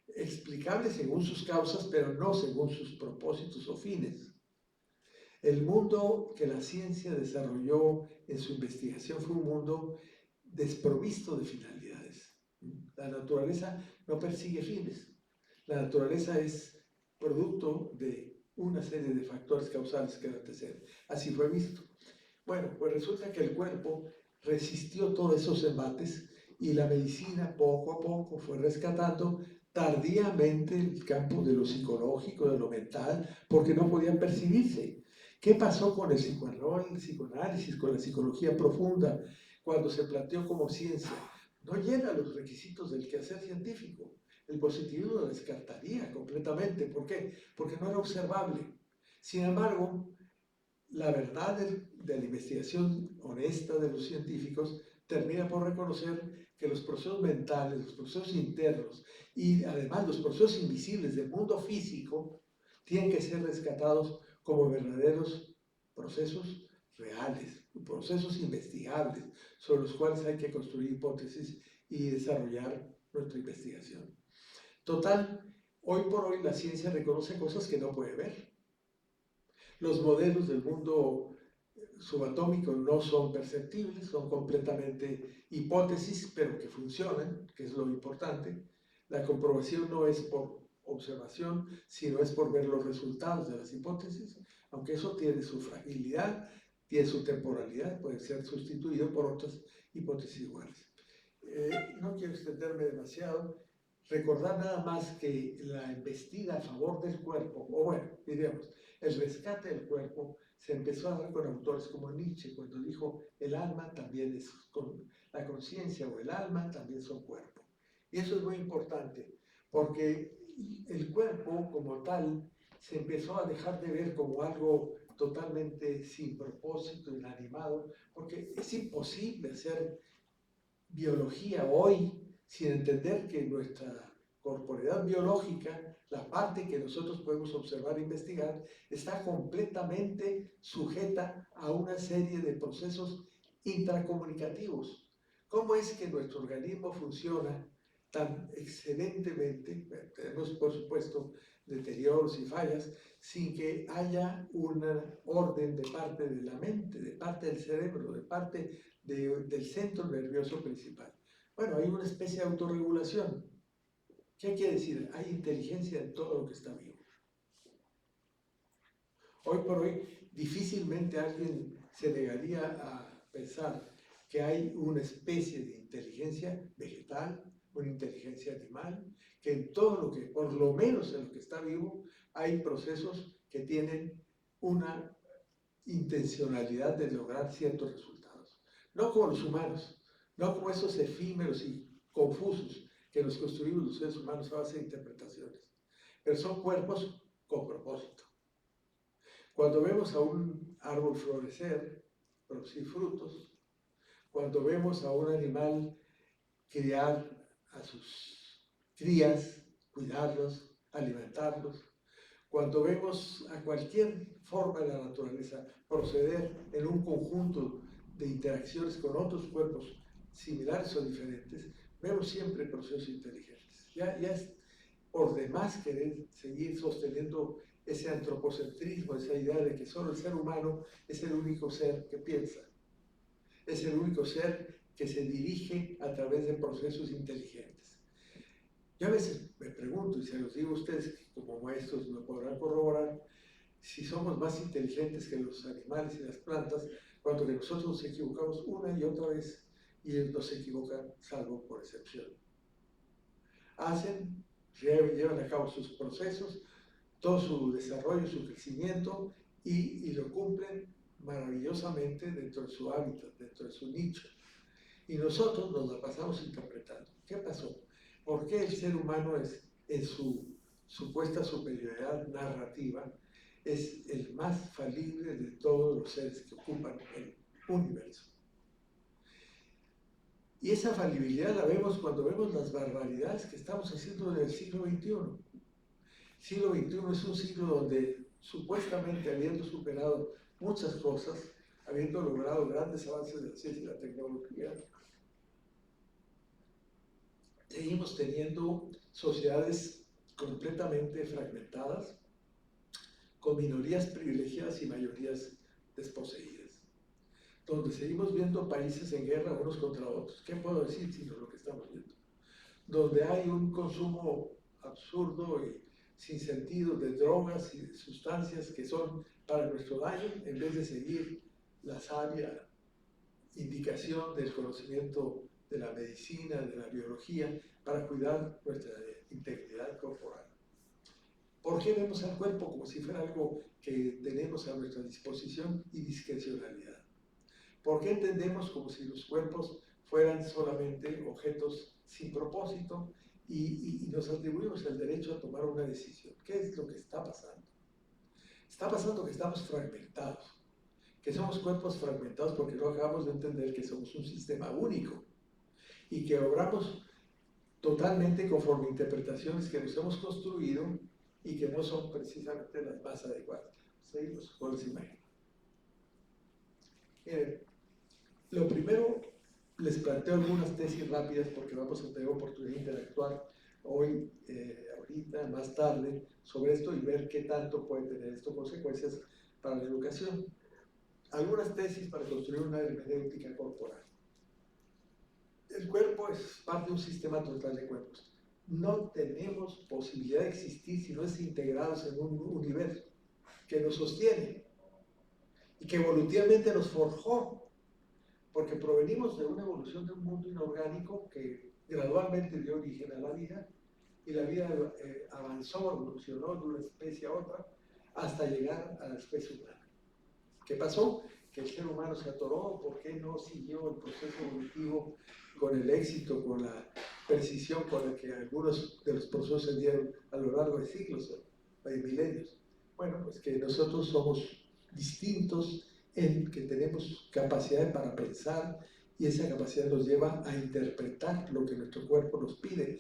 explicable según sus causas, pero no según sus propósitos o fines. El mundo que la ciencia desarrolló en su investigación fue un mundo desprovisto de finalidades. La naturaleza no persigue fines. La naturaleza es producto de una serie de factores causales que la anteceden. Así fue visto. Bueno, pues resulta que el cuerpo resistió todos esos embates y la medicina poco a poco fue rescatando tardíamente el campo de lo psicológico, de lo mental, porque no podían percibirse. ¿Qué pasó con el psicoanálisis, con la psicología profunda, cuando se planteó como ciencia? No llena los requisitos del quehacer científico. El positivismo lo descartaría completamente. ¿Por qué? Porque no era observable. Sin embargo, la verdad de la investigación honesta de los científicos termina por reconocer que los procesos mentales, los procesos internos y además los procesos invisibles del mundo físico tienen que ser rescatados como verdaderos procesos reales, procesos investigables sobre los cuales hay que construir hipótesis y desarrollar nuestra investigación. Total, hoy por hoy la ciencia reconoce cosas que no puede ver. Los modelos del mundo subatómico no son perceptibles, son completamente hipótesis, pero que funcionan, que es lo importante. La comprobación no es por observación, sino es por ver los resultados de las hipótesis, aunque eso tiene su fragilidad, tiene su temporalidad, puede ser sustituido por otras hipótesis iguales. No quiero extenderme demasiado, recordar nada más que la embestida a favor del cuerpo, o bueno, diríamos, el rescate del cuerpo se empezó a dar con autores como Nietzsche, cuando dijo el alma también es, la conciencia o el alma también son cuerpo. Y eso es muy importante, porque el cuerpo como tal se empezó a dejar de ver como algo totalmente sin propósito, inanimado, porque es imposible hacer biología hoy sin entender que nuestra corporeidad biológica, la parte que nosotros podemos observar e investigar, está completamente sujeta a una serie de procesos intracomunicativos. ¿Cómo es que nuestro organismo funciona tan excelentemente? Tenemos, por supuesto, deterioros y fallas, sin que haya un orden de parte de la mente, de parte del cerebro, de parte del centro nervioso principal. Bueno, hay una especie de autorregulación. ¿Qué quiere decir? Hay inteligencia en todo lo que está vivo. Hoy por hoy, difícilmente alguien se negaría a pensar que hay una especie de inteligencia vegetal, una inteligencia animal, que en todo lo que, por lo menos en lo que está vivo, hay procesos que tienen una intencionalidad de lograr ciertos resultados. No como los humanos, no como esos efímeros y confusos que nos construimos los seres humanos a base de interpretaciones, pero son cuerpos con propósito. Cuando vemos a un árbol florecer, producir frutos, cuando vemos a un animal criar a sus crías, cuidarlos, alimentarlos, cuando vemos a cualquier forma de la naturaleza proceder en un conjunto de interacciones con otros cuerpos similares o diferentes, vemos siempre procesos inteligentes. Ya es por demás querer seguir sosteniendo ese antropocentrismo, esa idea de que solo el ser humano es el único ser que piensa, es el único ser que se dirige a través de procesos inteligentes. Yo a veces me pregunto, y se los digo a ustedes que como maestros me podrán corroborar, si somos más inteligentes que los animales y las plantas, cuando que nosotros nos equivocamos una y otra vez y ellos no se equivocan salvo por excepción. Llevan a cabo sus procesos, todo su desarrollo, su crecimiento y lo cumplen maravillosamente dentro de su hábitat, dentro de su nicho. Y nosotros nos la pasamos interpretando. ¿Qué pasó? ¿Por qué el ser humano es, en su supuesta superioridad narrativa, es el más falible de todos los seres que ocupan el universo? Y esa falibilidad la vemos cuando vemos las barbaridades que estamos haciendo en el siglo XXI. El siglo XXI es un siglo donde, supuestamente habiendo superado muchas cosas, habiendo logrado grandes avances de la ciencia y la tecnología, seguimos teniendo sociedades completamente fragmentadas, con minorías privilegiadas y mayorías desposeídas, donde seguimos viendo países en guerra unos contra otros. ¿Qué puedo decir sino lo que estamos viendo? Donde hay un consumo absurdo y sin sentido de drogas y de sustancias que son para nuestro daño, en vez de seguir la sabia indicación del conocimiento de la medicina, de la biología, para cuidar nuestra integridad corporal. ¿Por qué vemos al cuerpo como si fuera algo que tenemos a nuestra disposición y discrecionalidad? ¿Por qué entendemos como si los cuerpos fueran solamente objetos sin propósito y nos atribuimos el derecho a tomar una decisión? ¿Qué es lo que está pasando? Está pasando que estamos fragmentados, que somos cuerpos fragmentados porque no acabamos de entender que somos un sistema único y que obramos totalmente conforme a interpretaciones que nos hemos construido y que no son precisamente las más adecuadas. Seguimos con las imágenes. Lo primero, les planteo algunas tesis rápidas porque vamos a tener oportunidad de interactuar hoy, ahorita, más tarde, sobre esto y ver qué tanto puede tener esto consecuencias para la educación. Algunas tesis para construir una hermenéutica corporal. El cuerpo es parte de un sistema total de cuerpos. No tenemos posibilidad de existir si no es integrados en un universo que nos sostiene y que evolutivamente nos forjó, porque provenimos de una evolución de un mundo inorgánico que gradualmente dio origen a la vida, y la vida avanzó, evolucionó de una especie a otra hasta llegar a la especie humana. ¿Qué pasó? Que el ser humano se atoró. ¿Por qué no siguió el proceso evolutivo con el éxito, con la precisión con la que algunos de los procesos se dieron a lo largo de siglos, de milenios? Bueno, pues que nosotros somos distintos en que tenemos capacidad para pensar, y esa capacidad nos lleva a interpretar lo que nuestro cuerpo nos pide.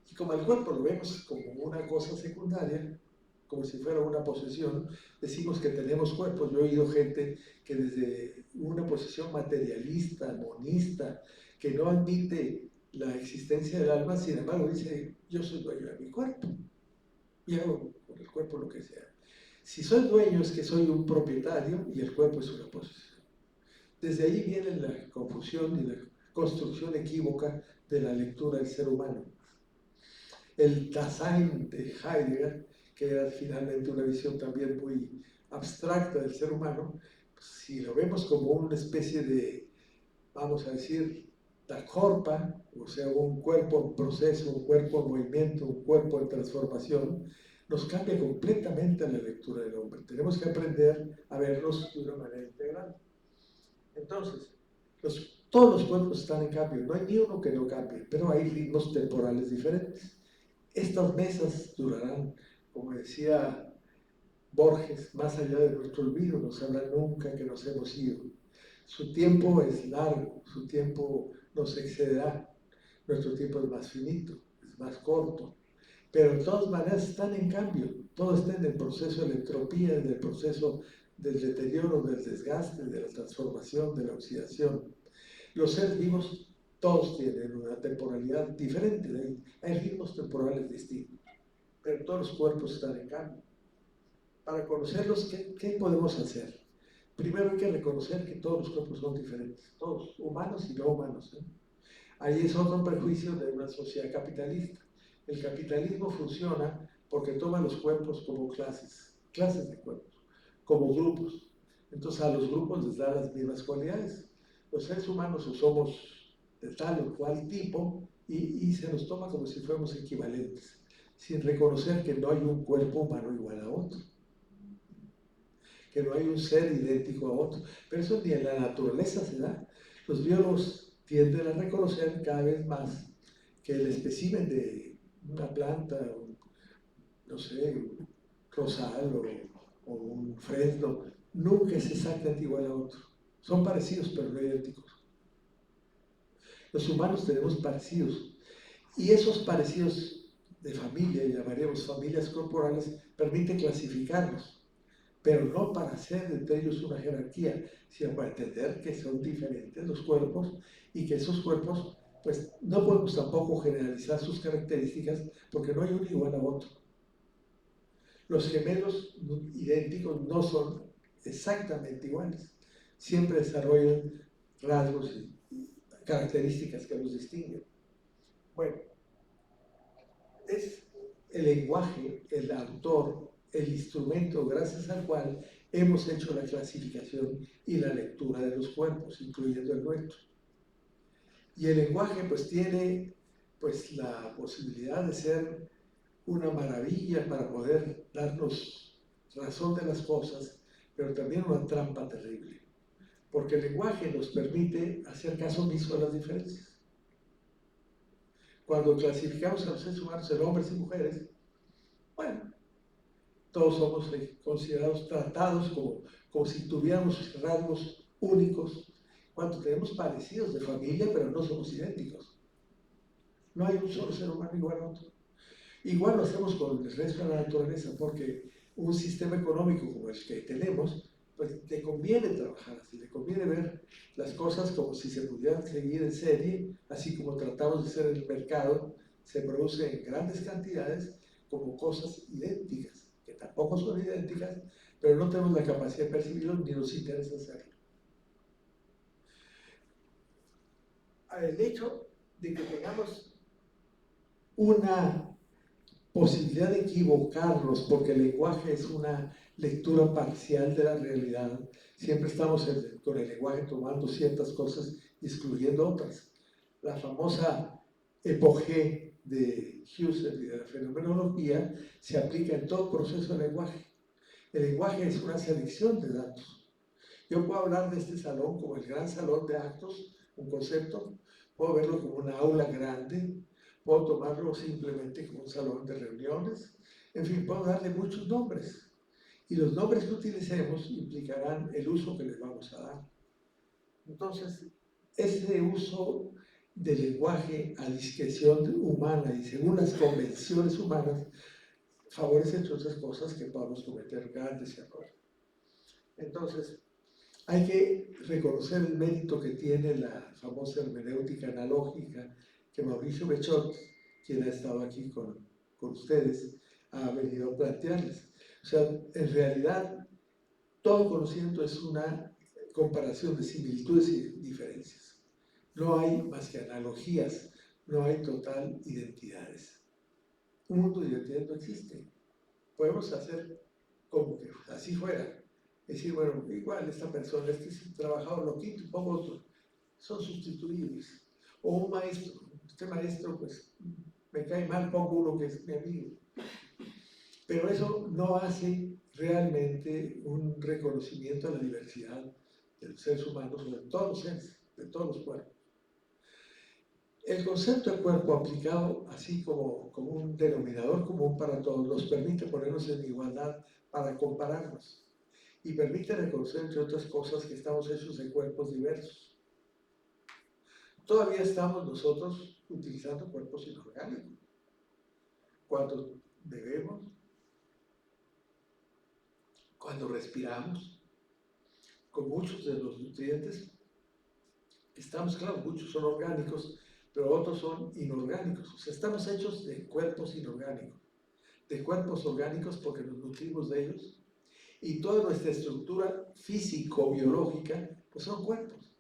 Y como el cuerpo lo vemos como una cosa secundaria, como si fuera una posesión, decimos que tenemos cuerpos. Yo he oído gente que desde una posición materialista, monista, que no admite la existencia del alma, sin embargo dice: yo soy dueño de mi cuerpo y hago con el cuerpo lo que sea. Si soy dueño es que soy un propietario y el cuerpo es una posesión. Desde ahí viene la confusión y la construcción equívoca de la lectura del ser humano. El Dasein de Heidegger, que era finalmente una visión también muy abstracta del ser humano, pues, si lo vemos como una especie de, vamos a decir, la corpa, o sea, un cuerpo en proceso, un cuerpo en movimiento, un cuerpo en transformación, nos cambia completamente la lectura del hombre. Tenemos que aprender a verlos de una manera integral. Entonces, todos los cuerpos están en cambio, no hay ni uno que no cambie, pero hay ritmos temporales diferentes. Estas mesas durarán, como decía Borges, más allá de nuestro olvido, no sabrán nunca que nos hemos ido. Su tiempo es largo, su tiempo nos excederá, nuestro tiempo es más finito, es más corto, pero de todas maneras están en cambio, todo está en el proceso de la entropía, en el proceso del deterioro, del desgaste, de la transformación, de la oxidación. Los seres vivos todos tienen una temporalidad diferente, hay ritmos temporales distintos, pero todos los cuerpos están en cambio. Para conocerlos, ¿qué podemos hacer? Primero hay que reconocer que todos los cuerpos son diferentes, todos, humanos y no humanos, ¿eh? Ahí es otro prejuicio de una sociedad capitalista. El capitalismo funciona porque toma los cuerpos como clases de cuerpos, como grupos. Entonces a los grupos les da las mismas cualidades. Los seres humanos o somos de tal o cual tipo y se nos toma como si fuéramos equivalentes, sin reconocer que no hay un cuerpo humano igual a otro, que no hay un ser idéntico a otro. Pero eso ni en la naturaleza se da. Los biólogos tienden a reconocer cada vez más que el espécimen de una planta, no sé, un rosal o un fresno, nunca es exactamente igual a otro. Son parecidos, pero no idénticos. Los humanos tenemos parecidos, y esos parecidos de familia, llamaríamos familias corporales, permiten clasificarlos, pero no para hacer entre ellos una jerarquía, sino para entender que son diferentes los cuerpos y que esos cuerpos, pues no podemos tampoco generalizar sus características porque no hay uno igual a otro. Los gemelos idénticos no son exactamente iguales, siempre desarrollan rasgos y características que los distinguen. Bueno, es el lenguaje, el autor, el instrumento gracias al cual hemos hecho la clasificación y la lectura de los cuerpos, incluyendo el nuestro. Y el lenguaje pues tiene pues la posibilidad de ser una maravilla para poder darnos razón de las cosas, pero también una trampa terrible, porque el lenguaje nos permite hacer caso omiso a las diferencias. Cuando clasificamos a los seres humanos en hombres y mujeres, bueno, todos somos considerados, tratados como si tuviéramos rasgos únicos, cuando tenemos parecidos de familia, pero no somos idénticos. No hay un solo ser humano igual a otro. Igual lo hacemos con el resto de la naturaleza, porque un sistema económico como el que tenemos pues te conviene trabajar así, le conviene ver las cosas como si se pudieran seguir en serie, así como tratamos de hacer en el mercado, se produce en grandes cantidades como cosas idénticas, que tampoco son idénticas, pero no tenemos la capacidad de percibirlo ni nos interesa hacerlo. El hecho de que tengamos una posibilidad de equivocarnos, porque el lenguaje es una lectura parcial de la realidad. Siempre estamos con el lenguaje tomando ciertas cosas y excluyendo otras. La famosa epogé de Husserl y de la fenomenología se aplica en todo proceso del lenguaje. El lenguaje es una selección de datos. Yo puedo hablar de este salón como el gran salón de actos, un concepto, puedo verlo como una aula grande, puedo tomarlo simplemente como un salón de reuniones, en fin, puedo darle muchos nombres. Y los nombres que utilicemos implicarán el uso que les vamos a dar. Entonces, ese uso del lenguaje a discreción humana y según las convenciones humanas favorece, entre otras cosas, que podamos cometer grandes errores. Entonces, hay que reconocer el mérito que tiene la famosa hermenéutica analógica que Mauricio Bechot, quien ha estado aquí con ustedes, ha venido a plantearles. O sea, en realidad, todo conocimiento es una comparación de similitudes y diferencias. No hay más que analogías, no hay total identidades. Un mundo de identidad no existe. Podemos hacer como que así fuera. Es decir, bueno, igual esta persona, este es el trabajador, lo quito y pongo otro. Son sustituibles. O un maestro. Este maestro, pues, me cae mal, pongo uno que es mi amigo. Pero eso no hace realmente un reconocimiento a la diversidad de los seres humanos, o de todos los seres, de todos los cuerpos. El concepto de cuerpo aplicado así como un denominador común para todos nos permite ponernos en igualdad para compararnos y permite reconocer, entre otras cosas, que estamos hechos de cuerpos diversos. Todavía estamos nosotros utilizando cuerpos inorgánicos. Cuando bebemos, cuando respiramos, con muchos de los nutrientes, estamos, claro, muchos son orgánicos, pero otros son inorgánicos. O sea, estamos hechos de cuerpos inorgánicos, de cuerpos orgánicos porque nos nutrimos de ellos, y toda nuestra estructura físico-biológica, pues son cuerpos.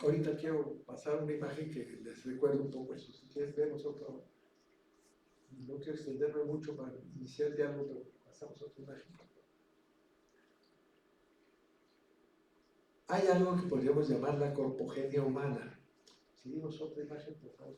Ahorita quiero pasar una imagen que les recuerda un poco eso. Si quieres, vemos otra. No quiero extenderme mucho para iniciar el diálogo, pero pasamos a otra imagen. Hay algo que podríamos llamar la corpogenia humana. Seguimos otra imagen, por favor.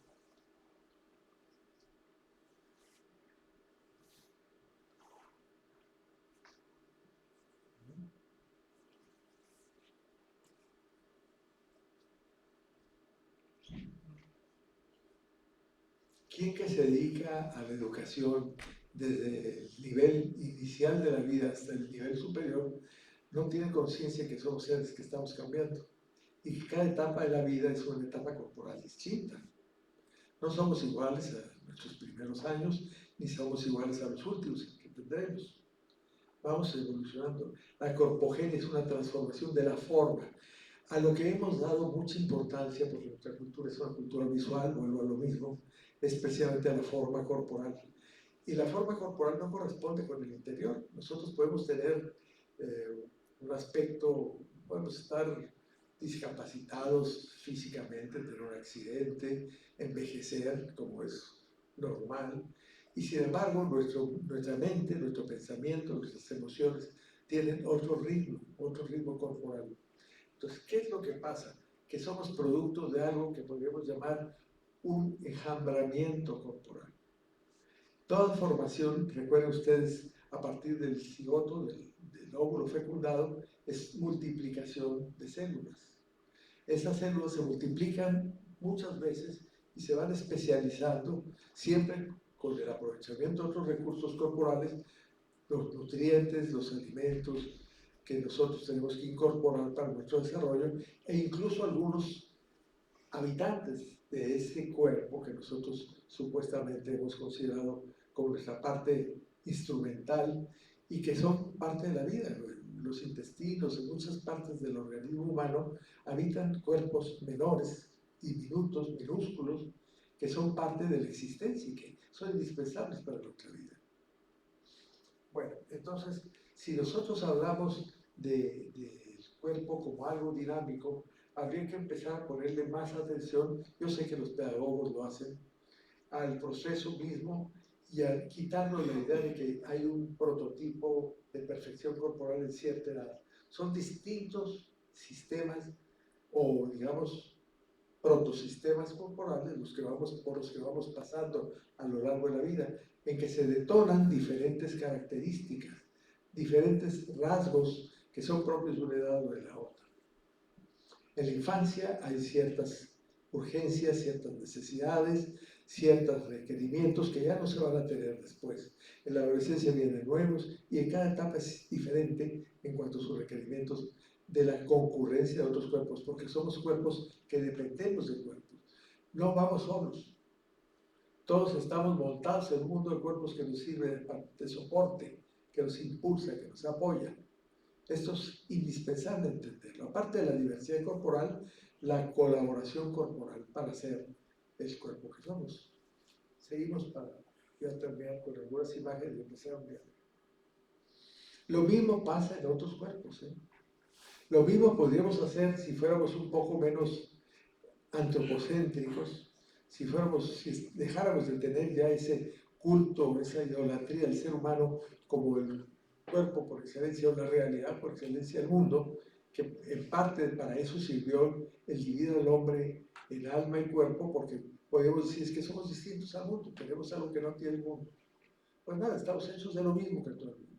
¿Quién que se dedica a la educación desde el nivel inicial de la vida hasta el nivel superior no tiene conciencia que somos seres que estamos cambiando y que cada etapa de la vida es una etapa corporal distinta? No somos iguales a nuestros primeros años, ni somos iguales a los últimos que tendremos. Vamos evolucionando. La corpogenia es una transformación de la forma, a lo que hemos dado mucha importancia, porque nuestra cultura es una cultura visual, vuelvo a lo mismo, especialmente a la forma corporal. Y la forma corporal no corresponde con el interior. Nosotros podemos tener un aspecto, podemos estar discapacitados físicamente, tener un accidente, envejecer, como es normal, y sin embargo nuestra mente, nuestro pensamiento, nuestras emociones tienen otro ritmo corporal. Entonces, ¿qué es lo que pasa? Que somos productos de algo que podríamos llamar un enjambramiento corporal. Toda formación, recuerden ustedes, a partir del cigoto, del óvulo fecundado, es multiplicación de células. Esas células se multiplican muchas veces y se van especializando siempre con el aprovechamiento de otros recursos corporales, los nutrientes, los alimentos que nosotros tenemos que incorporar para nuestro desarrollo, e incluso algunos habitantes de ese cuerpo que nosotros supuestamente hemos considerado como nuestra parte instrumental y que son parte de la vida. los intestinos, en muchas partes del organismo humano, habitan cuerpos menores, diminutos, minúsculos, que son parte de la existencia y que son indispensables para nuestra vida. Bueno, entonces, si nosotros hablamos del cuerpo como algo dinámico, habría que empezar a ponerle más atención, yo sé que los pedagogos lo hacen, al proceso mismo y a quitarnos la idea de que hay un prototipo de perfección corporal en cierta edad. Son distintos sistemas o, digamos, protosistemas corporales por los que vamos pasando a lo largo de la vida, en que se detonan diferentes características, diferentes rasgos que son propios de una edad o de la otra. En la infancia hay ciertas urgencias, ciertas necesidades, ciertos requerimientos que ya no se van a tener después. En la adolescencia vienen nuevos y en cada etapa es diferente en cuanto a sus requerimientos de la concurrencia de otros cuerpos, porque somos cuerpos que dependemos de cuerpos. No vamos solos. Todos estamos montados en un mundo de cuerpos que nos sirve de soporte, que nos impulsa, que nos apoya. Esto es indispensable entenderlo. Aparte de la diversidad corporal, la colaboración corporal para ser el cuerpo que somos. Seguimos para ya terminar con algunas imágenes y empezar a ver. Lo mismo pasa en otros cuerpos. Lo mismo podríamos hacer si fuéramos un poco menos antropocéntricos, si dejáramos de tener ya ese culto, esa idolatría del ser humano como el cuerpo por excelencia o la realidad por excelencia del mundo, que en parte para eso sirvió el dividir al hombre en alma y cuerpo, porque podemos decir es que somos distintos al mundo, tenemos algo que no tiene el mundo. Pues nada, estamos hechos de lo mismo que todo el mundo.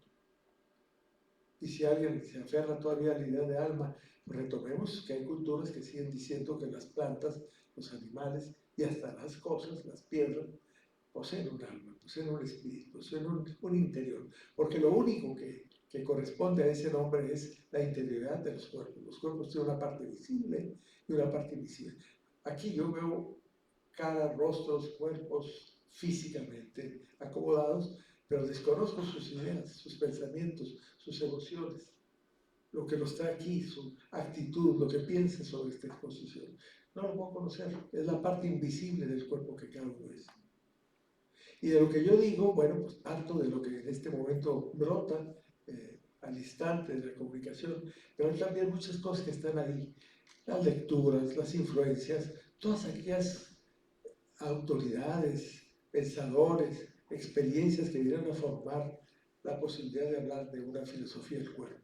Y si alguien se aferra todavía a la idea de alma, pues retomemos que hay culturas que siguen diciendo que las plantas, los animales y hasta las cosas, las piedras, poseen un alma, poseen un espíritu, poseen un interior. Porque lo único que corresponde a ese nombre es la interioridad de los cuerpos. Los cuerpos tienen una parte visible y una parte invisible. Aquí yo veo caras, rostros, cuerpos físicamente acomodados, pero desconozco sus ideas, sus pensamientos, sus emociones, lo que los trae aquí, su actitud, lo que piensa sobre esta exposición. No lo puedo conocer, es la parte invisible del cuerpo que cada uno es. Y de lo que yo digo, bueno, pues parto de lo que en este momento brota al instante de la comunicación, pero hay también muchas cosas que están ahí, las lecturas, las influencias, todas aquellas autoridades, pensadores, experiencias que vinieron a formar la posibilidad de hablar de una filosofía del cuerpo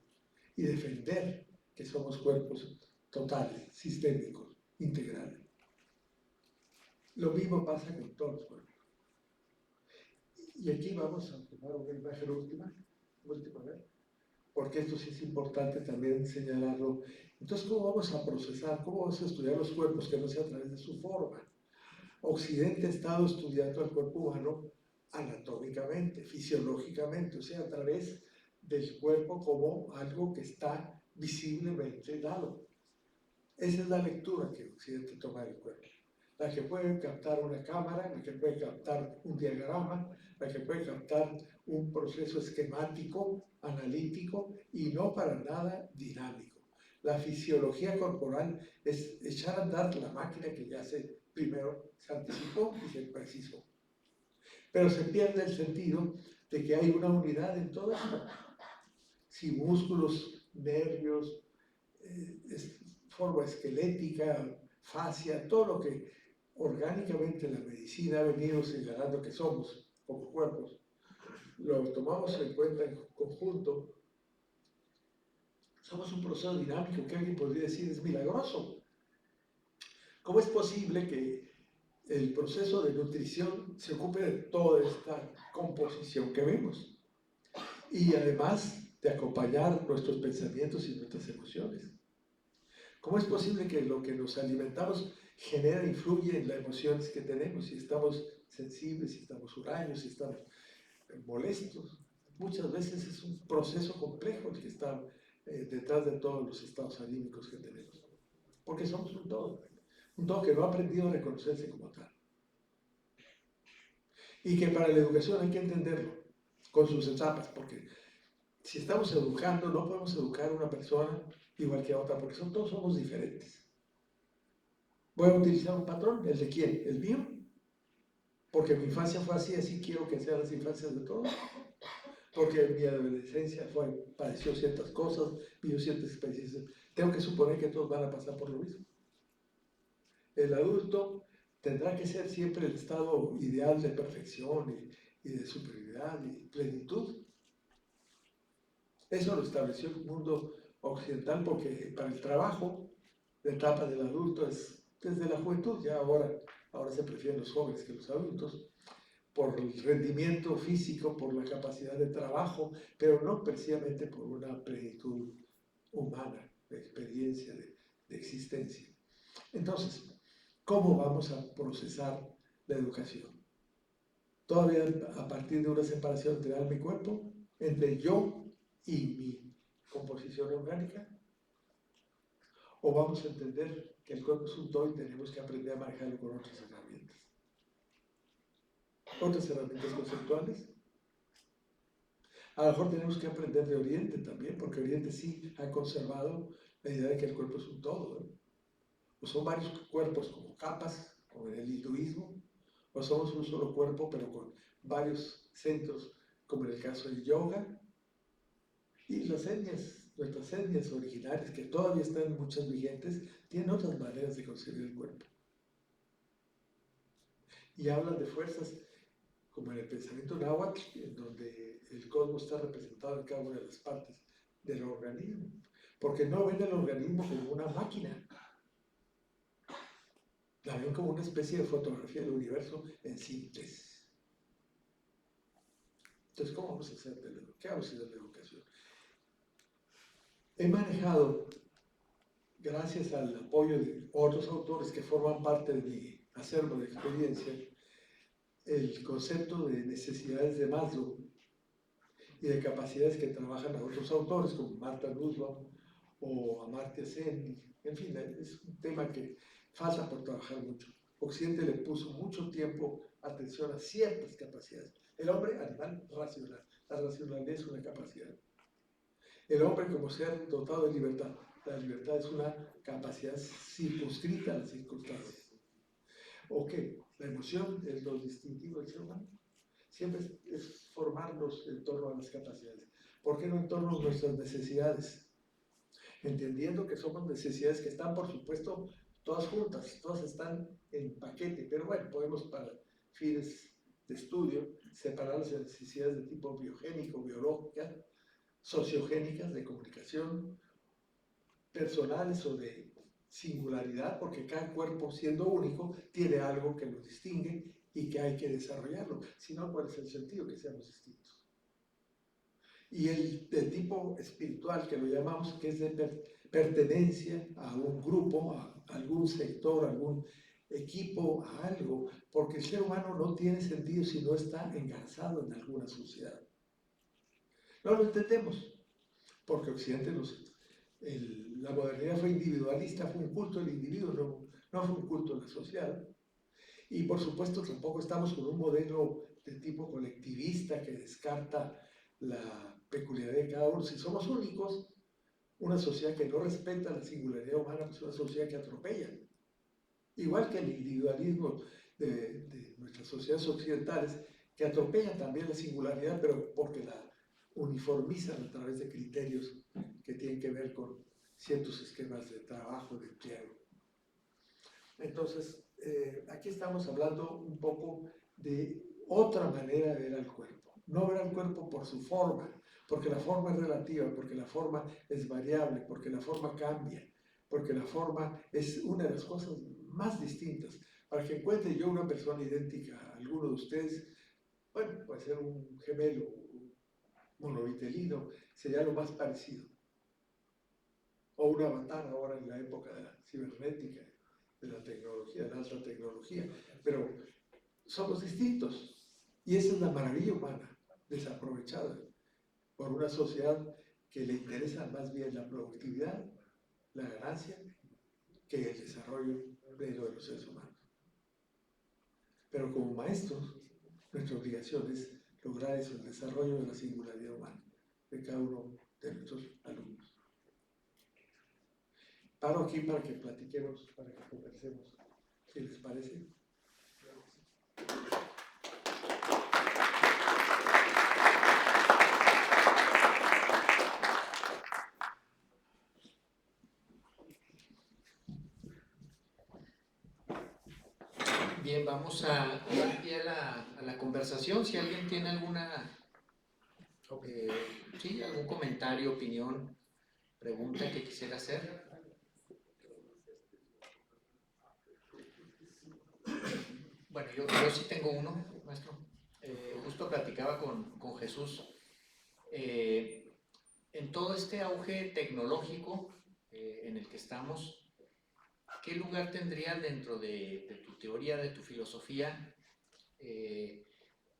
y defender que somos cuerpos totales, sistémicos, integrales. Lo mismo pasa con todos los cuerpos. Y aquí vamos a tomar una imagen última vez, porque esto sí es importante también señalarlo. Entonces, ¿cómo vamos a procesar, cómo vamos a estudiar los cuerpos que no sea a través de su forma? Occidente ha estado estudiando el cuerpo humano anatómicamente, fisiológicamente, o sea, a través del cuerpo como algo que está visiblemente dado. Esa es la lectura que Occidente toma del cuerpo. La que puede captar una cámara, la que puede captar un diagrama, la que puede captar un proceso esquemático, analítico y no para nada dinámico. La fisiología corporal es echar a andar la máquina que ya primero se anticipó y se precisó. Pero se pierde el sentido de que hay una unidad en todo esto. Si músculos, nervios, forma esquelética, fascia, todo lo que orgánicamente la medicina ha venido señalando que somos como cuerpos, lo tomamos en cuenta en conjunto, somos un proceso dinámico que alguien podría decir es milagroso. ¿Cómo es posible que el proceso de nutrición se ocupe de toda esta composición que vemos? Y además de acompañar nuestros pensamientos y nuestras emociones. ¿Cómo es posible que lo que nos alimentamos genera e influye en las emociones que tenemos? Si estamos sensibles, si estamos huraños, si estamos molestos. Muchas veces es un proceso complejo el que está detrás de todos los estados anímicos que tenemos. Porque somos un todo que no ha aprendido a reconocerse como tal. Y que para la educación hay que entenderlo con sus etapas, porque si estamos educando, no podemos educar a una persona igual que a otra, porque todos somos diferentes. Voy a utilizar un patrón, ¿el de quién? ¿El mío? Porque mi infancia fue así, así quiero que sean las infancias de todos. Porque mi adolescencia padeció ciertas cosas, vivió ciertas experiencias. Tengo que suponer que todos van a pasar por lo mismo. El adulto tendrá que ser siempre el estado ideal de perfección y de superioridad y plenitud. Eso lo estableció el mundo occidental porque para el trabajo, la etapa del adulto es desde la juventud, ya ahora se prefieren los jóvenes que los adultos, por el rendimiento físico, por la capacidad de trabajo, pero no precisamente por una plenitud humana, de experiencia, de existencia. Entonces, ¿cómo vamos a procesar la educación? Todavía a partir de una separación entre alma y cuerpo, entre yo y mi composición orgánica, o vamos a entender que el cuerpo es un todo y tenemos que aprender a manejarlo con otras herramientas. Otras herramientas conceptuales. A lo mejor tenemos que aprender de Oriente también, porque Oriente sí ha conservado la idea de que el cuerpo es un todo, ¿no? O son varios cuerpos como capas, como en el hinduismo, o somos un solo cuerpo, pero con varios centros, como en el caso del yoga. Y las etnias, nuestras etnias originarias, que todavía están muchas vigentes, tienen otras maneras de concebir el cuerpo. Y hablan de fuerzas como en el pensamiento náhuatl, en donde el cosmos está representado en cada una de las partes del organismo, porque no ven el organismo como una máquina, la ven como una especie de fotografía del universo en síntesis. Entonces, ¿cómo vamos a hacer qué vamos a hacer de la educación? He manejado, gracias al apoyo de otros autores que forman parte de mi acervo de experiencia, el concepto de necesidades de Maslow y de capacidades que trabajan a otros autores como Martha Nussbaum o Amartya Sen. En fin, es un tema que falta por trabajar mucho. Occidente le puso mucho tiempo atención a ciertas capacidades. El hombre, animal racional. La racionalidad es una capacidad. El hombre como ser dotado de libertad. La libertad es una capacidad circunscrita a las circunstancias. ¿O qué? La emoción es lo distintivo del ser humano. Siempre es formarnos en torno a las capacidades. ¿Por qué no en torno a nuestras necesidades? Entendiendo que somos necesidades que están, por supuesto, todas juntas, todas están en paquete, pero bueno, podemos para fines de estudio separar las necesidades de tipo biogénico, biológica, sociogénicas, de comunicación, personales o de singularidad, porque cada cuerpo, siendo único, tiene algo que lo distingue y que hay que desarrollarlo. Si no, ¿cuál es el sentido que seamos distintos? Y el tipo espiritual, que lo llamamos, que es de pertenencia a un grupo, a algún sector, a algún equipo, a algo, porque el ser humano no tiene sentido si no está engarzado en alguna sociedad. No lo entendemos, porque Occidente la modernidad fue individualista, fue un culto del individuo, no fue un culto de la sociedad. Y por supuesto tampoco estamos con un modelo de tipo colectivista que descarta la peculiaridad de cada uno. Si somos únicos, una sociedad que no respeta la singularidad humana, pues es una sociedad que atropella. Igual que el individualismo de nuestras sociedades occidentales, que atropellan también la singularidad, pero porque la uniformizan a través de criterios que tienen que ver con ciertos esquemas de trabajo, de empleo. Entonces, aquí estamos hablando un poco de otra manera de ver al cuerpo. No ver al cuerpo por su forma, porque la forma es relativa, porque la forma es variable, porque la forma cambia, porque la forma es una de las cosas más distintas. Para que encuentre yo una persona idéntica a alguno de ustedes, bueno, puede ser un gemelo, un monovitelino, sería lo más parecido. O un avatar ahora en la época de la cibernética, de la tecnología, de la alta tecnología, pero somos distintos. Y esa es la maravilla humana, desaprovechada por una sociedad que le interesa más bien la productividad, la ganancia, que el desarrollo pleno de los seres humanos. Pero como maestros, nuestra obligación es lograr eso, el desarrollo de la singularidad humana. de cada uno de nuestros alumnos. Paro aquí para que platiquemos, para que conversemos, si les parece. Bien, vamos a dar pie a la conversación. Si alguien tiene alguna, sí, algún comentario, opinión, pregunta que quisiera hacer. Bueno, yo sí tengo uno, maestro. Justo platicaba con Jesús. En todo este auge tecnológico en el que estamos, ¿qué lugar tendría dentro de tu teoría, de tu filosofía,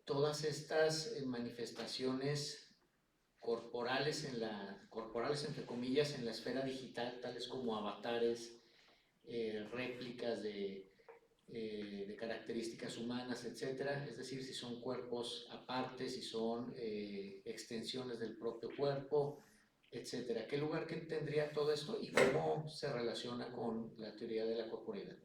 todas estas manifestaciones corporales, corporales entre comillas, en la esfera digital, tales como avatares, réplicas de características humanas, etcétera? Es decir, si son cuerpos aparte, si son extensiones del propio cuerpo, etcétera. ¿Qué lugar que tendría todo esto y cómo se relaciona con la teoría de la corporeidad?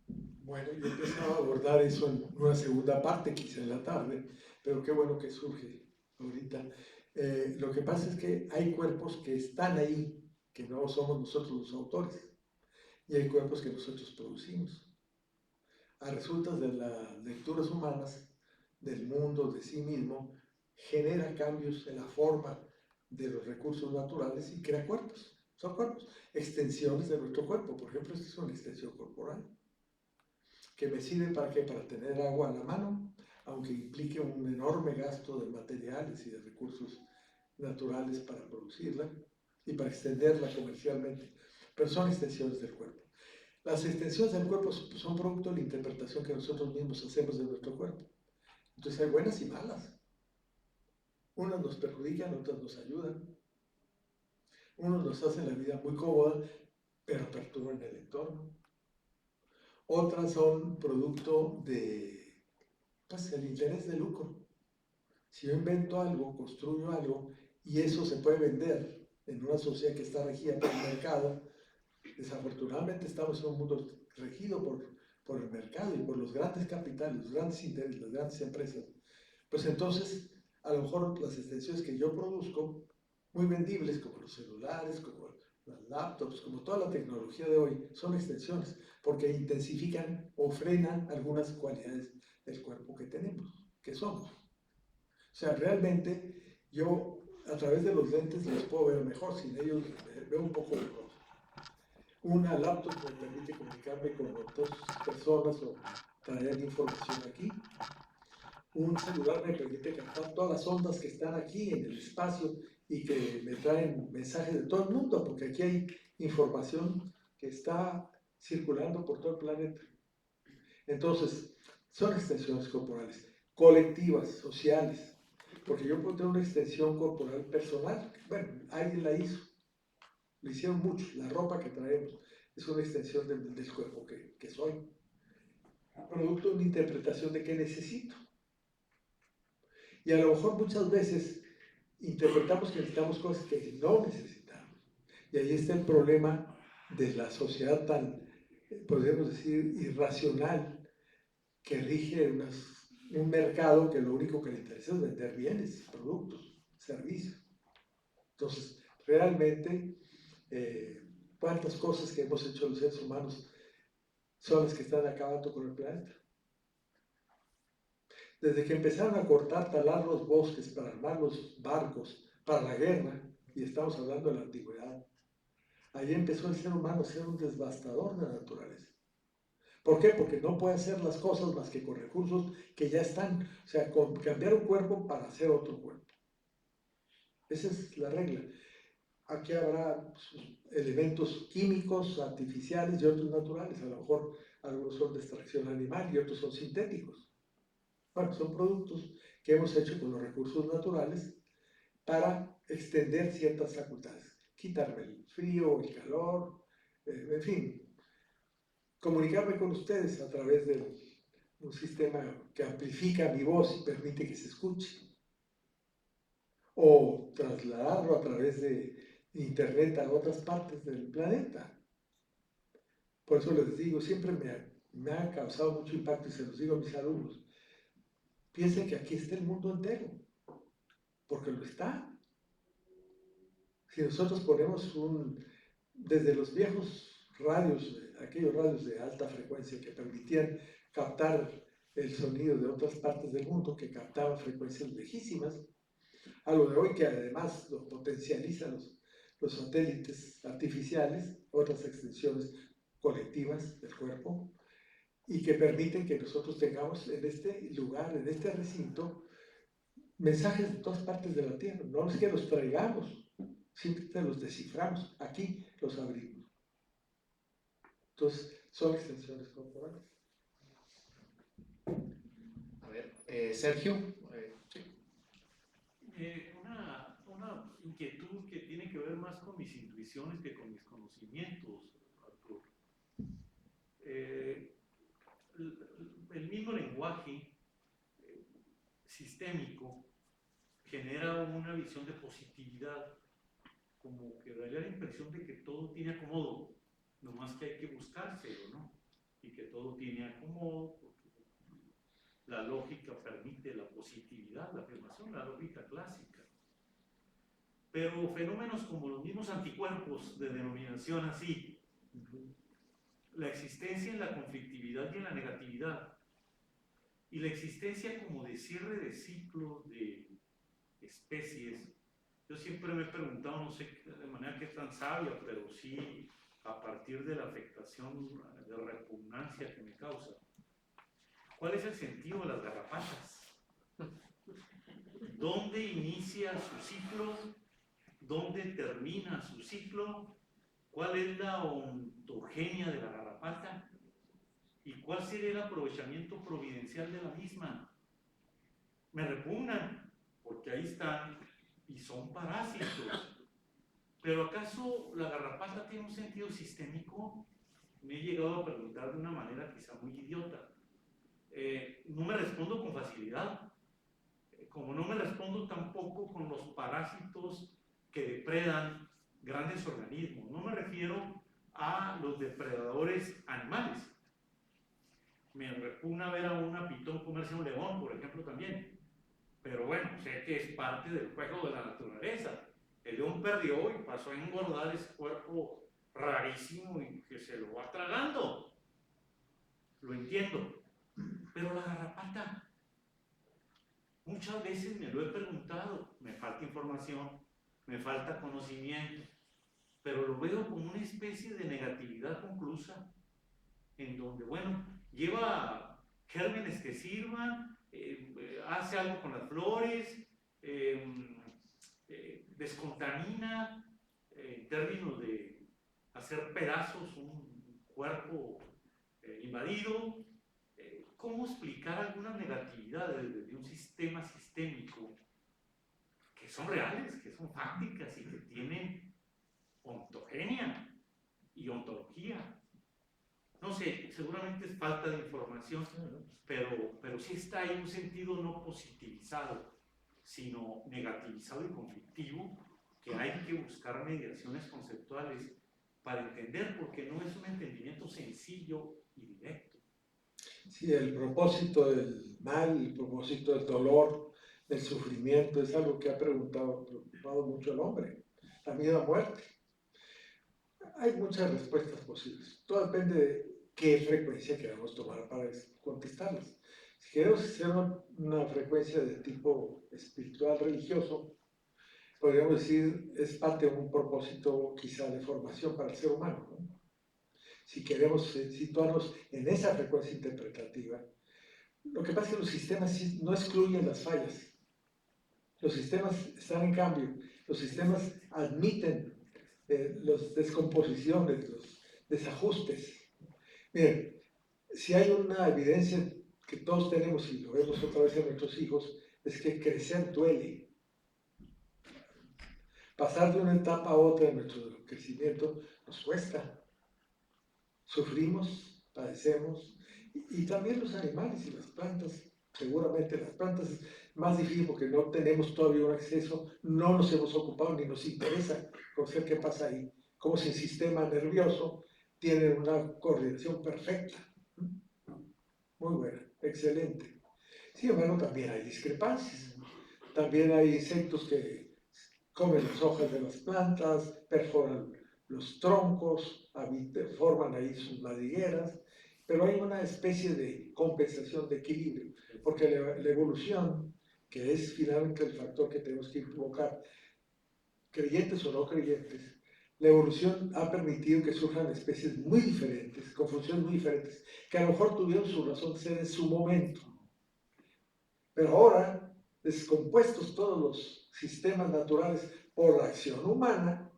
Bueno, yo empezaba a abordar eso en una segunda parte, quizá en la tarde, pero qué bueno que surge ahorita. Lo que pasa es que hay cuerpos que están ahí, que no somos nosotros los autores, y hay cuerpos que nosotros producimos. A resultas de las lecturas humanas del mundo, de sí mismo, genera cambios en la forma de los recursos naturales y crea cuerpos. Son cuerpos, extensiones de nuestro cuerpo. Por ejemplo, esta es una extensión corporal que me sirve para qué, para tener agua a la mano, aunque implique un enorme gasto de materiales y de recursos naturales para producirla y para extenderla comercialmente. Pero son extensiones del cuerpo. Las extensiones del cuerpo son producto de la interpretación que nosotros mismos hacemos de nuestro cuerpo. Entonces hay buenas y malas. Unas nos perjudican, otras nos ayudan. Unos nos hacen la vida muy cómoda, pero perturban el entorno. Otras son producto de, pues, el interés de lucro. Si yo invento algo, construyo algo, y eso se puede vender en una sociedad que está regida por el mercado, desafortunadamente estamos en un mundo regido por el mercado y por los grandes capitales, los grandes intereses, las grandes empresas, pues entonces a lo mejor las extensiones que yo produzco, muy vendibles, como los celulares, como las laptops, como toda la tecnología de hoy, son extensiones, porque intensifican o frenan algunas cualidades del cuerpo que tenemos, que somos. O sea, realmente yo a través de los lentes los puedo ver mejor, sin ellos veo un poco mejor. Una laptop me permite comunicarme con otras personas o traer información aquí. Un celular me permite captar todas las ondas que están aquí en el espacio y que me traen mensajes de todo el mundo, porque aquí hay información que está circulando por todo el planeta. Entonces, son extensiones corporales, colectivas, sociales, porque yo puedo tener una extensión corporal personal. Bueno, alguien la hizo, lo hicieron muchos, la ropa que traemos es una extensión del cuerpo que soy, producto de una interpretación de qué necesito. Y a lo mejor muchas veces interpretamos que necesitamos cosas que no necesitamos. Y ahí está el problema de la sociedad tan, podríamos decir, irracional, que rige un mercado que lo único que le interesa es vender bienes, productos, servicios. Entonces, realmente, ¿cuántas cosas que hemos hecho los seres humanos son las que están acabando con el planeta? Desde que empezaron a cortar, talar los bosques para armar los barcos para la guerra, y estamos hablando de la antigüedad, ahí empezó el ser humano a ser un devastador de la naturaleza. ¿Por qué? Porque no puede hacer las cosas más que con recursos que ya están. O sea, cambiar un cuerpo para hacer otro cuerpo. Esa es la regla. Aquí habrá elementos químicos, artificiales y otros naturales. A lo mejor algunos son de extracción animal y otros son sintéticos. Bueno, son productos que hemos hecho con los recursos naturales para extender ciertas facultades. Quitarme el frío, el calor, en fin. Comunicarme con ustedes a través de un sistema que amplifica mi voz y permite que se escuche. o trasladarlo a través de internet a otras partes del planeta. Por eso les digo, siempre me ha causado mucho impacto y se los digo a mis alumnos. Piensen que aquí está el mundo entero, porque lo está. Si nosotros ponemos desde los viejos radios, aquellos radios de alta frecuencia que permitían captar el sonido de otras partes del mundo, que captaban frecuencias lejísimas, a lo de hoy que además lo potencializan los satélites artificiales, otras extensiones colectivas del cuerpo, y que permiten que nosotros tengamos en este lugar, en este recinto, mensajes de todas partes de la Tierra. No es que los traigamos, simplemente los desciframos, aquí los abrimos. Entonces, son extensiones corporales. A ver, Sergio. Sí. Una inquietud que tiene que ver más con mis intuiciones que con mis conocimientos, Arturo. El mismo lenguaje sistémico genera una visión de positividad, como que daría la impresión de que todo tiene acomodo, nomás que hay que buscárselo, ¿no? Y que todo tiene acomodo, porque la lógica permite la positividad, la afirmación, la lógica clásica. Pero fenómenos como los mismos anticuerpos de denominación así, la existencia en la conflictividad y en la negatividad, y la existencia como de cierre de ciclos de especies. Yo siempre me he preguntado, no sé de manera que es tan sabia, pero sí a partir de la afectación de repugnancia que me causa, ¿cuál es el sentido de las garrapatas? ¿Dónde inicia su ciclo? ¿Dónde termina su ciclo? ¿Cuál es la ontogenia de la garrapata? ¿Y cuál sería el aprovechamiento providencial de la misma? Me repugnan, porque ahí están y son parásitos. ¿Pero acaso la garrapata tiene un sentido sistémico? Me he llegado a preguntar de una manera quizá muy idiota. No me respondo con facilidad, como no me respondo tampoco con los parásitos que depredan grandes organismos. No me refiero a los depredadores animales. Me repugna ver a una pitón comerse a un león, por ejemplo, también. Pero bueno, sé que es parte del juego de la naturaleza. El león perdió y pasó a engordar ese cuerpo rarísimo y que se lo va tragando. Lo entiendo. Pero la garrapata, muchas veces me lo he preguntado, me falta información, me falta conocimiento, pero lo veo como una especie de negatividad conclusa, en donde, bueno, lleva gérmenes que sirvan, hace algo con las flores, descontamina en términos de hacer pedazos un cuerpo invadido. ¿Cómo explicar algunas negatividades de un sistema sistémico que son reales, que son fácticas y que tienen ontogenia y ontología? No sé, seguramente es falta de información, pero sí está ahí un sentido no positivizado, sino negativizado y conflictivo, que hay que buscar mediaciones conceptuales para entender, porque no es un entendimiento sencillo y directo. Sí, el propósito del mal, el propósito del dolor, del sufrimiento, es algo que ha preocupado mucho al hombre. La miedo a muerte. Hay muchas respuestas posibles. Todo depende de qué frecuencia queramos tomar para contestarlas. Si queremos hacer una frecuencia de tipo espiritual religioso, podríamos decir, es parte de un propósito quizá de formación para el ser humano, ¿no? Si queremos situarnos en esa frecuencia interpretativa, lo que pasa es que los sistemas no excluyen las fallas. Los sistemas están en cambio. Los sistemas admiten las descomposiciones, los desajustes. Miren, si hay una evidencia que todos tenemos y lo vemos otra vez en nuestros hijos, es que crecer duele. Pasar de una etapa a otra en nuestro crecimiento nos cuesta. Sufrimos, padecemos, y también los animales y las plantas Seguramente las plantas es más difícil porque no tenemos todavía un acceso, no nos hemos ocupado ni nos interesa conocer qué pasa ahí, como si el sistema nervioso tiene una coordinación perfecta. Muy buena, excelente. Sin embargo, también hay discrepancias. También hay insectos que comen las hojas de las plantas, perforan los troncos, forman ahí sus madrigueras, pero hay una especie de compensación, de equilibrio, porque la evolución, que es finalmente el factor que tenemos que invocar, creyentes o no creyentes, la evolución ha permitido que surjan especies muy diferentes, con funciones muy diferentes, que a lo mejor tuvieron su razón de ser en su momento. Pero ahora, descompuestos todos los sistemas naturales por la acción humana,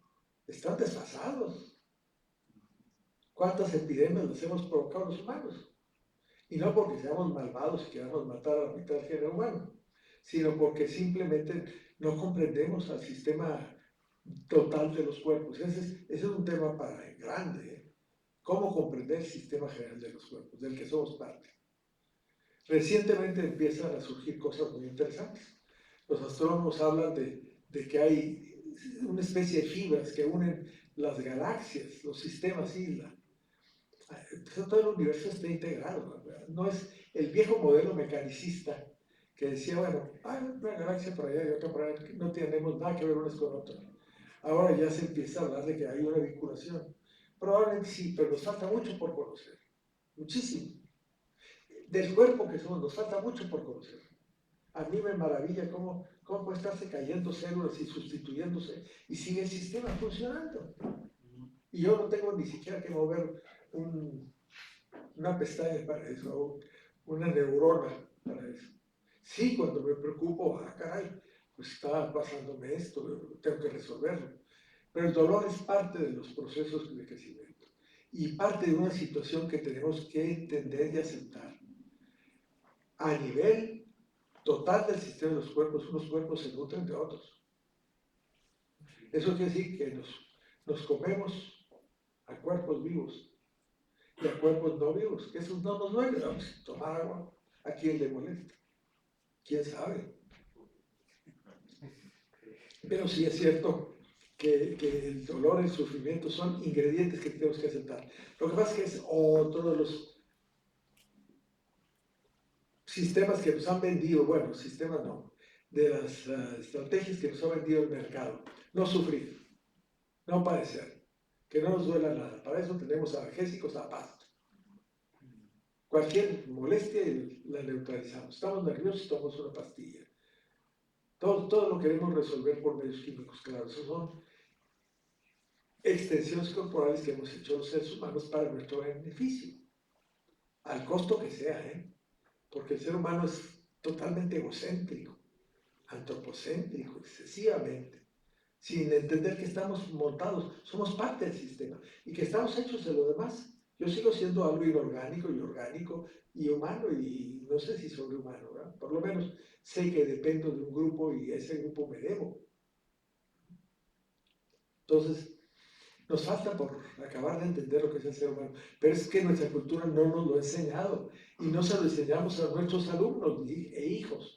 están desfasados. ¿Cuántas epidemias las hemos provocado los humanos? Y no porque seamos malvados y queramos matar a la mitad del género humano, sino porque simplemente no comprendemos al sistema total de los cuerpos. Ese es un tema para grande, ¿eh? ¿Cómo comprender el sistema general de los cuerpos, del que somos parte? Recientemente empiezan a surgir cosas muy interesantes. Los astrónomos hablan de que hay una especie de fibras que unen las galaxias, los sistemas isla. Todo el universo está integrado, ¿verdad? No es el viejo modelo mecanicista que decía, bueno, hay una galaxia por allá y otra por allá, no tenemos nada que ver unas con otras. Ahora ya se empieza a hablar de que hay una vinculación. Probablemente sí, pero nos falta mucho por conocer, muchísimo. Del cuerpo que somos, nos falta mucho por conocer. A mí me maravilla cómo puede estarse cayendo células y sustituyéndose y sigue el sistema funcionando. Y yo no tengo ni siquiera que mover una pestaña para eso, o una neurona para eso. Sí, cuando me preocupo, caray, pues está pasándome esto, tengo que resolverlo. Pero el dolor es parte de los procesos de crecimiento y parte de una situación que tenemos que entender y aceptar. A nivel total del sistema de los cuerpos, unos cuerpos se nutren de otros. Eso quiere decir que nos comemos a cuerpos vivos y a cuerpos no vivos, que esos no nos duele. Vamos a tomar agua, ¿a quién le molesta? ¿Quién sabe? Pero sí es cierto que el dolor y el sufrimiento son ingredientes que tenemos que aceptar. Lo que pasa es que es otro de los sistemas que nos han vendido, bueno, sistemas no, de las estrategias que nos ha vendido el mercado. No sufrir, no padecer, que no nos duela nada. Para eso tenemos analgésicos a pasto. Cualquier molestia la neutralizamos. Estamos nerviosos, tomamos una pastilla. Todo lo queremos resolver por medios químicos, claro. Esos son extensiones corporales que hemos hecho los seres humanos para nuestro beneficio, al costo que sea, ¿eh? Porque el ser humano es totalmente egocéntrico, antropocéntrico, excesivamente, sin entender que estamos montados, somos parte del sistema y que estamos hechos de lo demás. Yo sigo siendo algo inorgánico y orgánico y humano y no sé si sobrehumano, ¿verdad? Por lo menos sé que dependo de un grupo y a ese grupo me debo. Entonces, nos falta por acabar de entender lo que es el ser humano, pero es que nuestra cultura no nos lo ha enseñado y no se lo enseñamos a nuestros alumnos e hijos.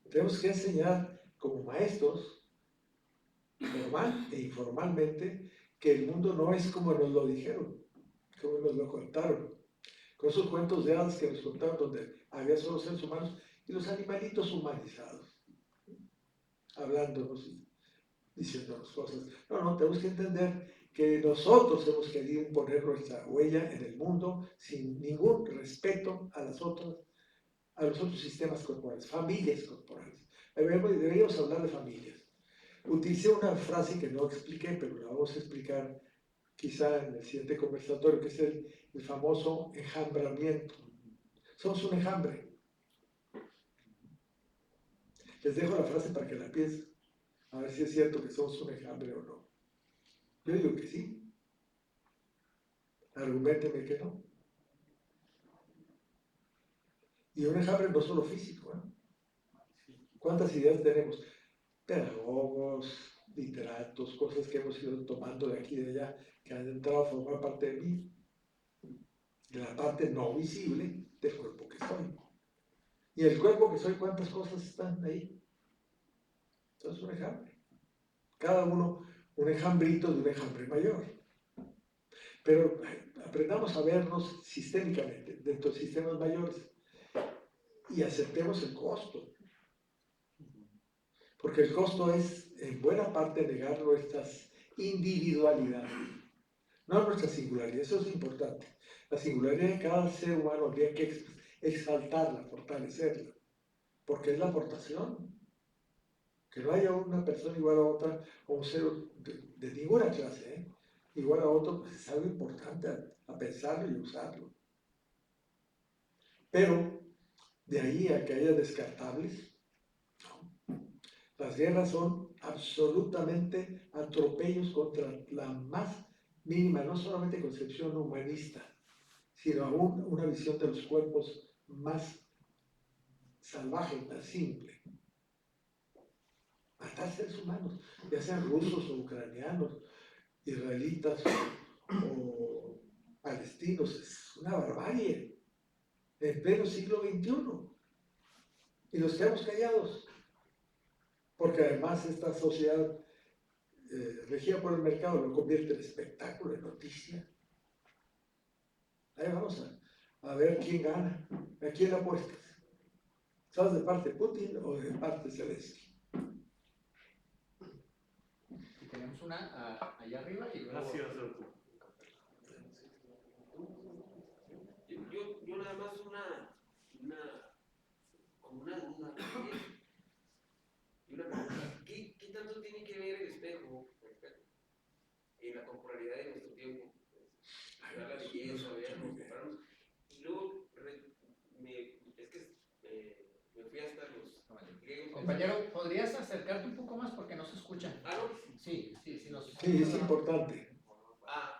Tenemos que enseñar como maestros, formal e informalmente, que el mundo no es como nos lo dijeron, como nos lo contaron. Con esos cuentos de hadas que nos contaron donde había solo seres humanos y los animalitos humanizados, hablándonos y diciéndonos cosas. No, tenemos que entender que nosotros hemos querido imponer nuestra huella en el mundo sin ningún respeto a los otros sistemas corporales, familias corporales. Deberíamos hablar de familias. Utilicé una frase que no expliqué, pero la vamos a explicar quizá en el siguiente conversatorio, que es el famoso enjambramiento. Somos un enjambre. Les dejo la frase para que la piensen, a ver si es cierto que somos un enjambre o no. Yo digo que sí. Arguménteme que no. Y un enjambre no solo físico, ¿eh? ¿Cuántas ideas tenemos? Pedagogos, literatos, cosas que hemos ido tomando de aquí y de allá, que han entrado a formar parte de mí. de la parte no visible del cuerpo que soy. Y el cuerpo que soy, ¿cuántas cosas están ahí? Entonces, un enjambre. Cada uno un enjambrito de un enjambre mayor. Pero aprendamos a vernos sistémicamente dentro de sistemas mayores y aceptemos el costo. Porque el costo es, en buena parte, negar nuestras individualidades, no nuestra singularidad. Eso es importante. La singularidad de cada ser humano habría que exaltarla, fortalecerla, porque es la aportación. Que no haya una persona igual a otra, o un ser de ninguna clase, igual a otro, pues es algo importante a pensarlo y usarlo. Pero de ahí a que haya descartables, no. Las guerras son absolutamente atropellos contra la más mínima, no solamente concepción humanista, sino aún una visión de los cuerpos más salvaje, más simple. Matar seres humanos, ya sean rusos o ucranianos, israelitas o palestinos, es una barbarie en pleno siglo XXI. Y nos quedamos callados, porque además esta sociedad regida por el mercado lo convierte en espectáculo, en noticia. Ahí vamos a ver quién gana, a quién apuestas. ¿Sabes de parte de Putin o de parte de Zelensky? Tenemos una allá arriba y luego... Gracias, Arturo. Yo nada más como una duda y una pregunta. ¿Qué tanto tiene que ver el espejo en la corporalidad de nuestro tiempo? Ver la belleza, vernos, compararnos. Y luego, me fui hasta los griegos. Compañero, ¿podrías acercarte un poco más porque no se escucha? ¿Ah, no? Sí. Sí, es importante.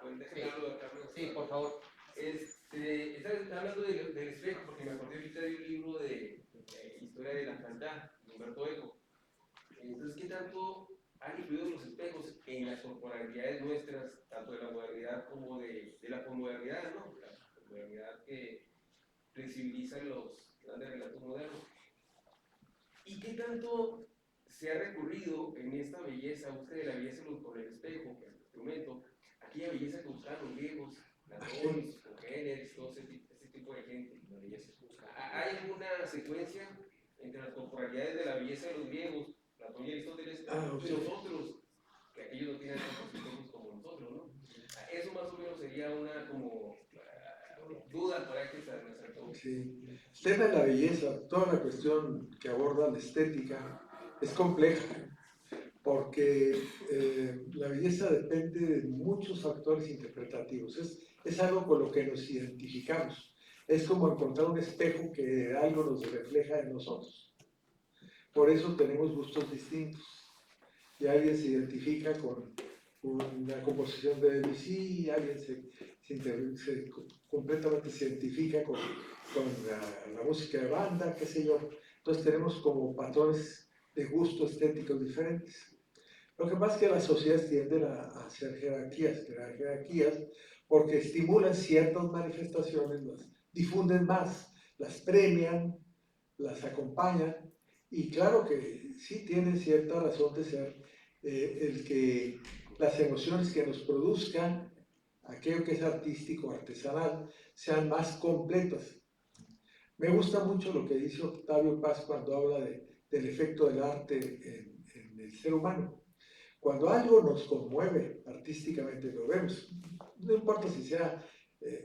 Pues déjame hablar de acá. Sí, por favor. Estaba hablando del espejo porque me acordé ahorita de un libro de historia de la Cantá, de Humberto Eco. Entonces, ¿qué tanto han influido los espejos en las corporalidades nuestras, tanto de la modernidad como de la posmodernidad, ¿no? La modernidad que flexibiliza los grandes relatos modernos. ¿Y qué tanto se ha recurrido en esta belleza, búsqueda de la belleza con el espejo, que es el instrumento, aquella belleza que buscaban los griegos, Platón, Génesis, todo ese tipo de gente? ¿Hay alguna secuencia entre las corporalidades de la belleza de los griegos, Platón y Aristóteles, y nosotros, que aquellos no tienen tantos espejos como nosotros, ¿no? Eso más o menos sería una como duda práctica de nuestra pregunta. Sí. El tema de la belleza, toda la cuestión que aborda la estética, es compleja, porque la belleza depende de muchos factores interpretativos. Es algo con lo que nos identificamos. Es como encontrar un espejo que algo nos refleja en nosotros. Por eso tenemos gustos distintos. Y alguien se identifica con una composición de Debussy, y alguien completamente se identifica con la música de banda, qué sé yo. Entonces tenemos como patrones de gusto estéticos diferentes. Lo que pasa es que las sociedades tienden a hacer crear jerarquías, porque estimulan ciertas manifestaciones, las difunden más, las premian, las acompañan, y claro que sí tienen cierta razón de ser el que las emociones que nos produzcan aquello que es artístico, artesanal, sean más completas. Me gusta mucho lo que dice Octavio Paz cuando habla del efecto del arte en el ser humano. Cuando algo nos conmueve artísticamente, lo vemos, no importa si sea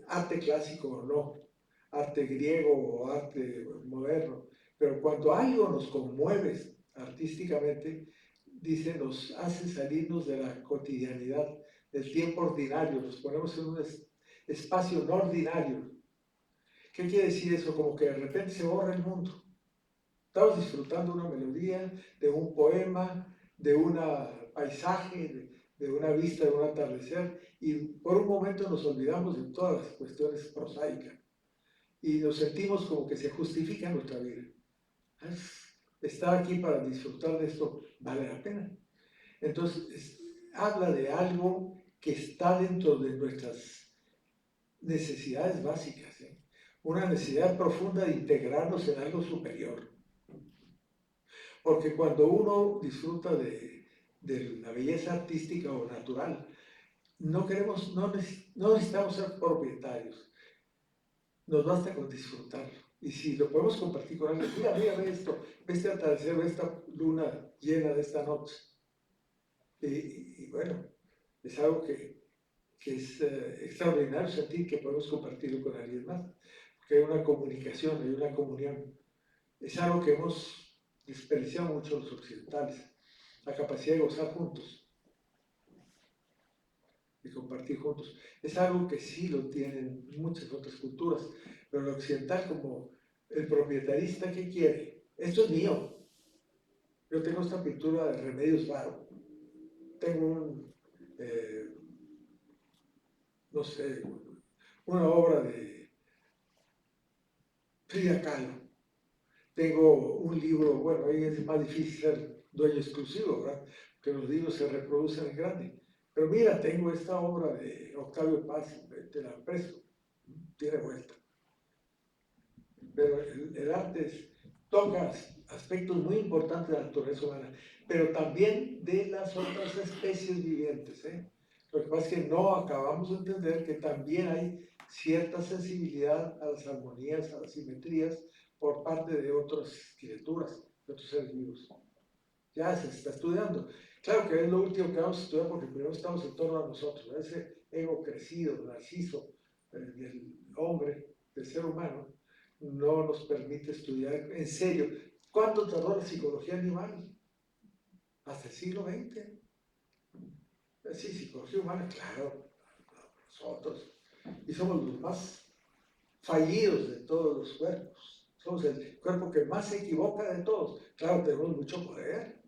arte clásico o no, arte griego o arte moderno, pero cuando algo nos conmueve artísticamente, dice, nos hace salirnos de la cotidianidad, del tiempo ordinario, nos ponemos en un espacio no ordinario. ¿Qué quiere decir eso? Como que de repente se borra el mundo. Estamos disfrutando una melodía, de un poema, de un paisaje, de una vista, de un atardecer, y por un momento nos olvidamos de todas las cuestiones prosaicas y nos sentimos como que se justifica nuestra vida. Estar aquí para disfrutar de esto vale la pena. Entonces, habla de algo que está dentro de necesidades básicas, ¿eh? Una necesidad profunda de integrarnos en algo superior. Porque cuando uno disfruta de la belleza artística o natural, no necesitamos ser propietarios, nos basta con disfrutarlo. Y si lo podemos compartir con alguien, mira esto, ve este atardecer, ve esta luna llena de esta noche. Y bueno, es algo que es extraordinario sentir que podemos compartirlo con alguien más, porque hay una comunicación, hay una comunión. Es algo que hemos desperdiciado mucho los occidentales, la capacidad de gozar juntos, de compartir juntos. Es algo que sí lo tienen muchas otras culturas, pero el occidental, como el proprietarista, ¿qué quiere? Esto es mío. Yo tengo esta pintura de Remedios Varo, tengo no sé, una obra de Frida Kahlo, tengo un libro, bueno, ahí es más difícil ser dueño exclusivo, ¿verdad? Porque los libros se reproducen en grande. Pero mira, tengo esta obra de Octavio Paz, te la presto, tiene vuelta. Pero el arte toca aspectos muy importantes de la naturaleza humana, pero también de las otras especies vivientes, ¿eh? Lo que pasa es que no acabamos de entender que también hay cierta sensibilidad a las armonías, a las simetrías por parte de otras criaturas, de otros seres vivos. Ya se está estudiando. Claro que es lo último que vamos a estudiar porque primero estamos en torno a nosotros, ¿no? Ese ego crecido, narciso del hombre, del ser humano, no nos permite estudiar en serio. ¿Cuánto tardó la psicología animal? Hasta el siglo XX. Sí, psicología humana, claro, nosotros. Y somos los más fallidos de todos los cuerpos. Somos el cuerpo que más se equivoca de todos. Claro, tenemos mucho poder,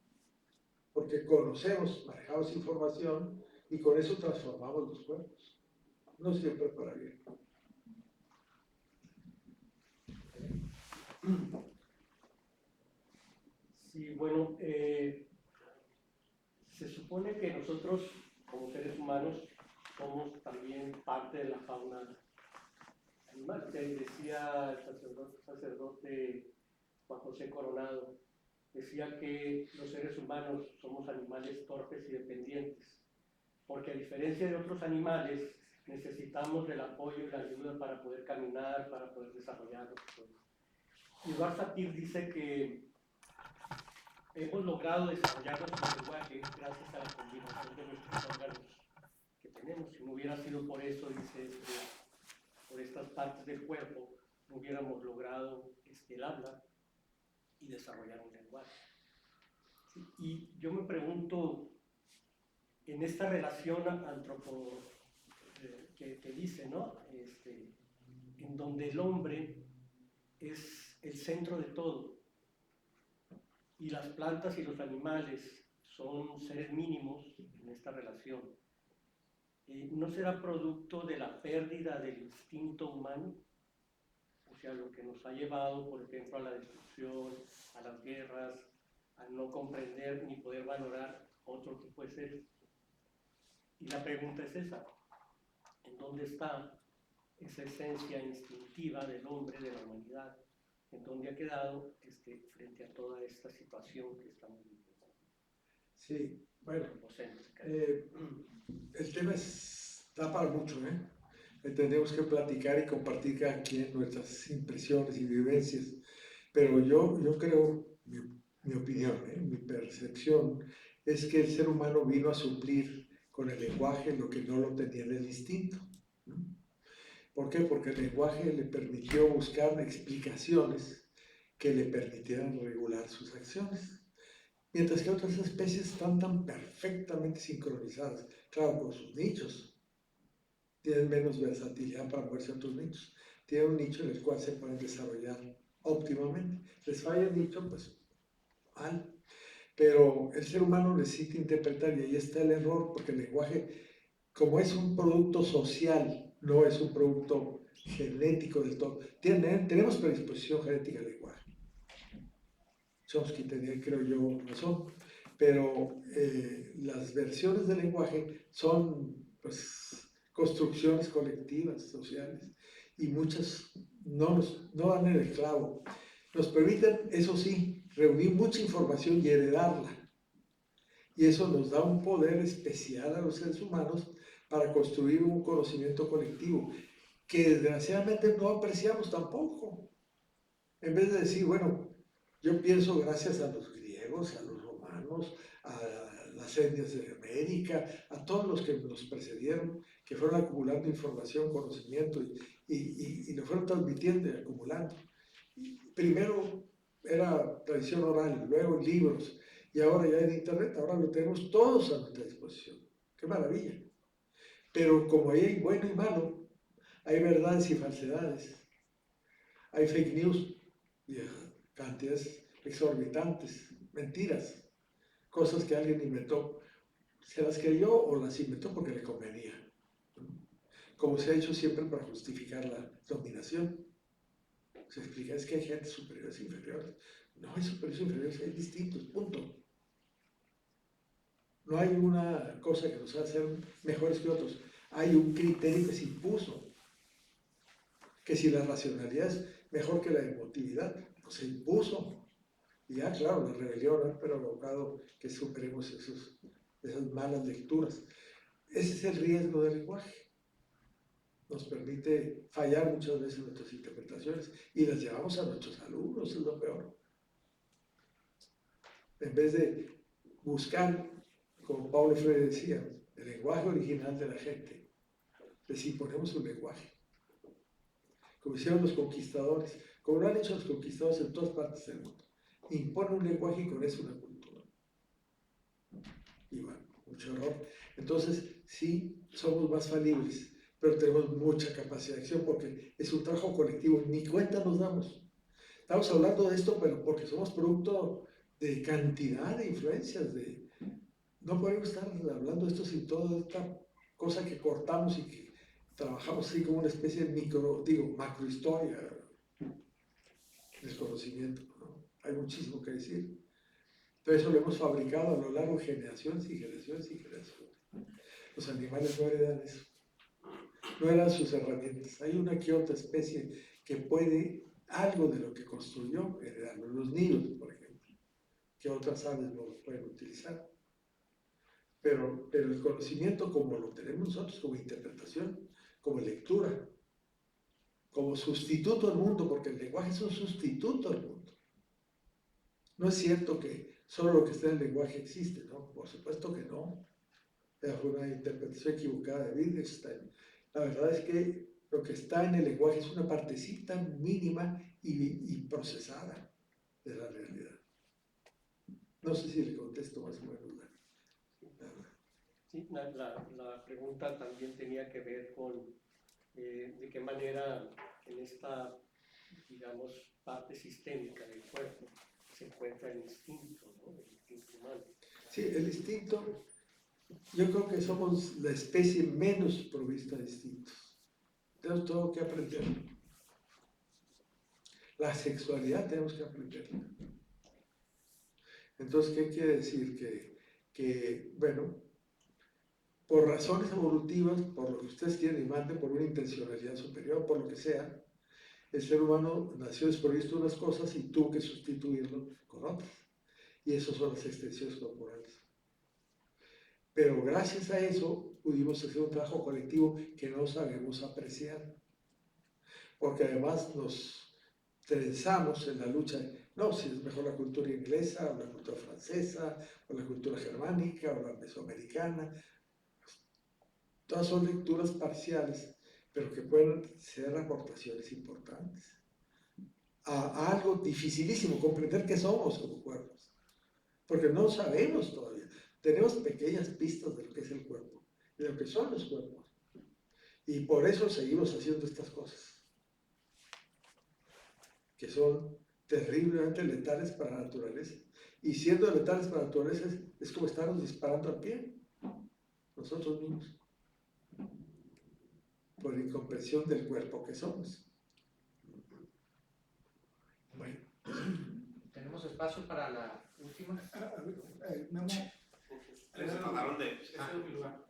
porque conocemos, manejamos información y con eso transformamos los cuerpos. No siempre para bien. Sí, bueno, se supone que nosotros, como seres humanos, somos también parte de la fauna animal. Decía el sacerdote Juan José Coronado, decía que los seres humanos somos animales torpes y dependientes, porque a diferencia de otros animales, necesitamos del apoyo y la ayuda para poder caminar, para poder desarrollarnos. Y Eduard Satir dice que hemos logrado desarrollar nuestro lenguaje gracias a la combinación de nuestros órganos que tenemos. Si no hubiera sido por eso, dice, por estas partes del cuerpo, no hubiéramos logrado el habla y desarrollar un lenguaje. Sí, y yo me pregunto, en esta relación que dice, ¿no? En donde el hombre es el centro de todo, y las plantas y los animales son seres mínimos en esta relación, ¿no será producto de la pérdida del instinto humano? O sea, lo que nos ha llevado, por ejemplo, a la destrucción, a las guerras, a no comprender ni poder valorar otro tipo de seres. Y la pregunta es esa: ¿en dónde está esa esencia instintiva del hombre, de la humanidad? ¿En dónde ha quedado frente a toda esta situación que estamos viviendo? Sí, bueno, el tema da para mucho, ¿eh? Tenemos que platicar y compartir cada quien nuestras impresiones y vivencias, pero yo creo, mi opinión, mi percepción, es que el ser humano vino a suplir con el lenguaje lo que no lo tenía en el instinto. ¿Por qué? Porque el lenguaje le permitió buscar explicaciones que le permitieran regular sus acciones. Mientras que otras especies están tan perfectamente sincronizadas, claro, con sus nichos. Tienen menos versatilidad para moverse a otros nichos. Tienen un nicho en el cual se pueden desarrollar óptimamente. Les falla el nicho, pues mal. Pero el ser humano necesita interpretar, y ahí está el error, porque el lenguaje, como es un producto social, no es un producto genético del todo. Tenemos predisposición genética al lenguaje. Chomsky tenía, creo yo, razón. Pero las versiones del lenguaje son, pues, construcciones colectivas, sociales, y muchas no dan en el clavo. Nos permiten, eso sí, reunir mucha información y heredarla. Y eso nos da un poder especial a los seres humanos para construir un conocimiento colectivo, que desgraciadamente no apreciamos tampoco. En vez de decir, bueno, yo pienso gracias a los griegos, a los romanos, a las etnias de América, a todos los que nos precedieron, que fueron acumulando información, conocimiento y lo fueron transmitiendo y acumulando. Primero era tradición oral, luego libros, y ahora ya en internet, ahora lo tenemos todos a nuestra disposición. ¡Qué maravilla! Pero como ahí hay bueno y malo, hay verdades y falsedades, hay fake news y cantidades exorbitantes, mentiras, cosas que alguien inventó. ¿Se las creyó o las inventó porque le convenía? Como se ha hecho siempre para justificar la dominación. Se explica, es que hay gente superiores e inferiores. No hay superiores e inferiores, hay distintos, punto. No hay una cosa que nos haga ser mejores que otros. Hay un criterio que se impuso. Que si la racionalidad es mejor que la emotividad, pues se impuso. Y ya, claro, la rebelión ha provocado que superemos esas malas lecturas. Ese es el riesgo del lenguaje. Nos permite fallar muchas veces en nuestras interpretaciones y las llevamos a nuestros alumnos, es lo peor. En vez de buscar, como Paulo Freire decía, el lenguaje original de la gente, les imponemos un lenguaje. Como hicieron los conquistadores, como lo han hecho los conquistadores en todas partes del mundo. Impone un lenguaje y con eso una cultura. Y bueno, mucho error. Entonces, sí, somos más falibles, pero tenemos mucha capacidad de acción porque es un trabajo colectivo, ni cuenta nos damos. Estamos hablando de esto, pero porque somos producto de cantidad de influencias, no podemos estar hablando de esto sin toda esta cosa que cortamos y que trabajamos así como una especie de macrohistoria del conocimiento, ¿no? Hay muchísimo que decir. Todo eso lo hemos fabricado a lo largo de generaciones y generaciones y generaciones. Los animales no heredan eso. No eran sus herramientas. Hay una que otra especie que puede algo de lo que construyó heredarlo. Los nidos, por ejemplo, que otras aves no lo pueden utilizar. Pero el conocimiento como lo tenemos nosotros, como interpretación, como lectura, como sustituto al mundo, porque el lenguaje es un sustituto al mundo. No es cierto que solo lo que está en el lenguaje existe, ¿no? Por supuesto que no. Es una interpretación equivocada de Wittgenstein. La verdad es que lo que está en el lenguaje es una partecita mínima y procesada de la realidad. No sé si le contesto más o menos. Sí, la pregunta también tenía que ver con de qué manera en esta, digamos, parte sistémica del cuerpo se encuentra el instinto, ¿no? El instinto humano. Sí, el instinto, yo creo que somos la especie menos provista de instintos. Tenemos todo que aprender. La sexualidad tenemos que aprenderla. Entonces, ¿qué quiere decir? Que bueno, por razones evolutivas, por lo que ustedes quieren y manden, por una intencionalidad superior, por lo que sea, el ser humano nació desprovisto de unas cosas y tuvo que sustituirlo con otras. Y esas son las extensiones corporales. Pero gracias a eso pudimos hacer un trabajo colectivo que no sabemos apreciar. Porque además nos trenzamos en la lucha, no, si es mejor la cultura inglesa, o la cultura francesa, o la cultura germánica, o la mesoamericana. Todas son lecturas parciales, pero que pueden ser aportaciones importantes a algo dificilísimo, comprender qué somos como cuerpos. Porque no sabemos todavía. Tenemos pequeñas pistas de lo que es el cuerpo, de lo que son los cuerpos. Y por eso seguimos haciendo estas cosas, que son terriblemente letales para la naturaleza. Y siendo letales para la naturaleza es como estarnos disparando al pie, nosotros mismos, por la incomprensión del cuerpo que somos. Bueno. Tenemos espacio para la última. Memo, Ese es mi lugar.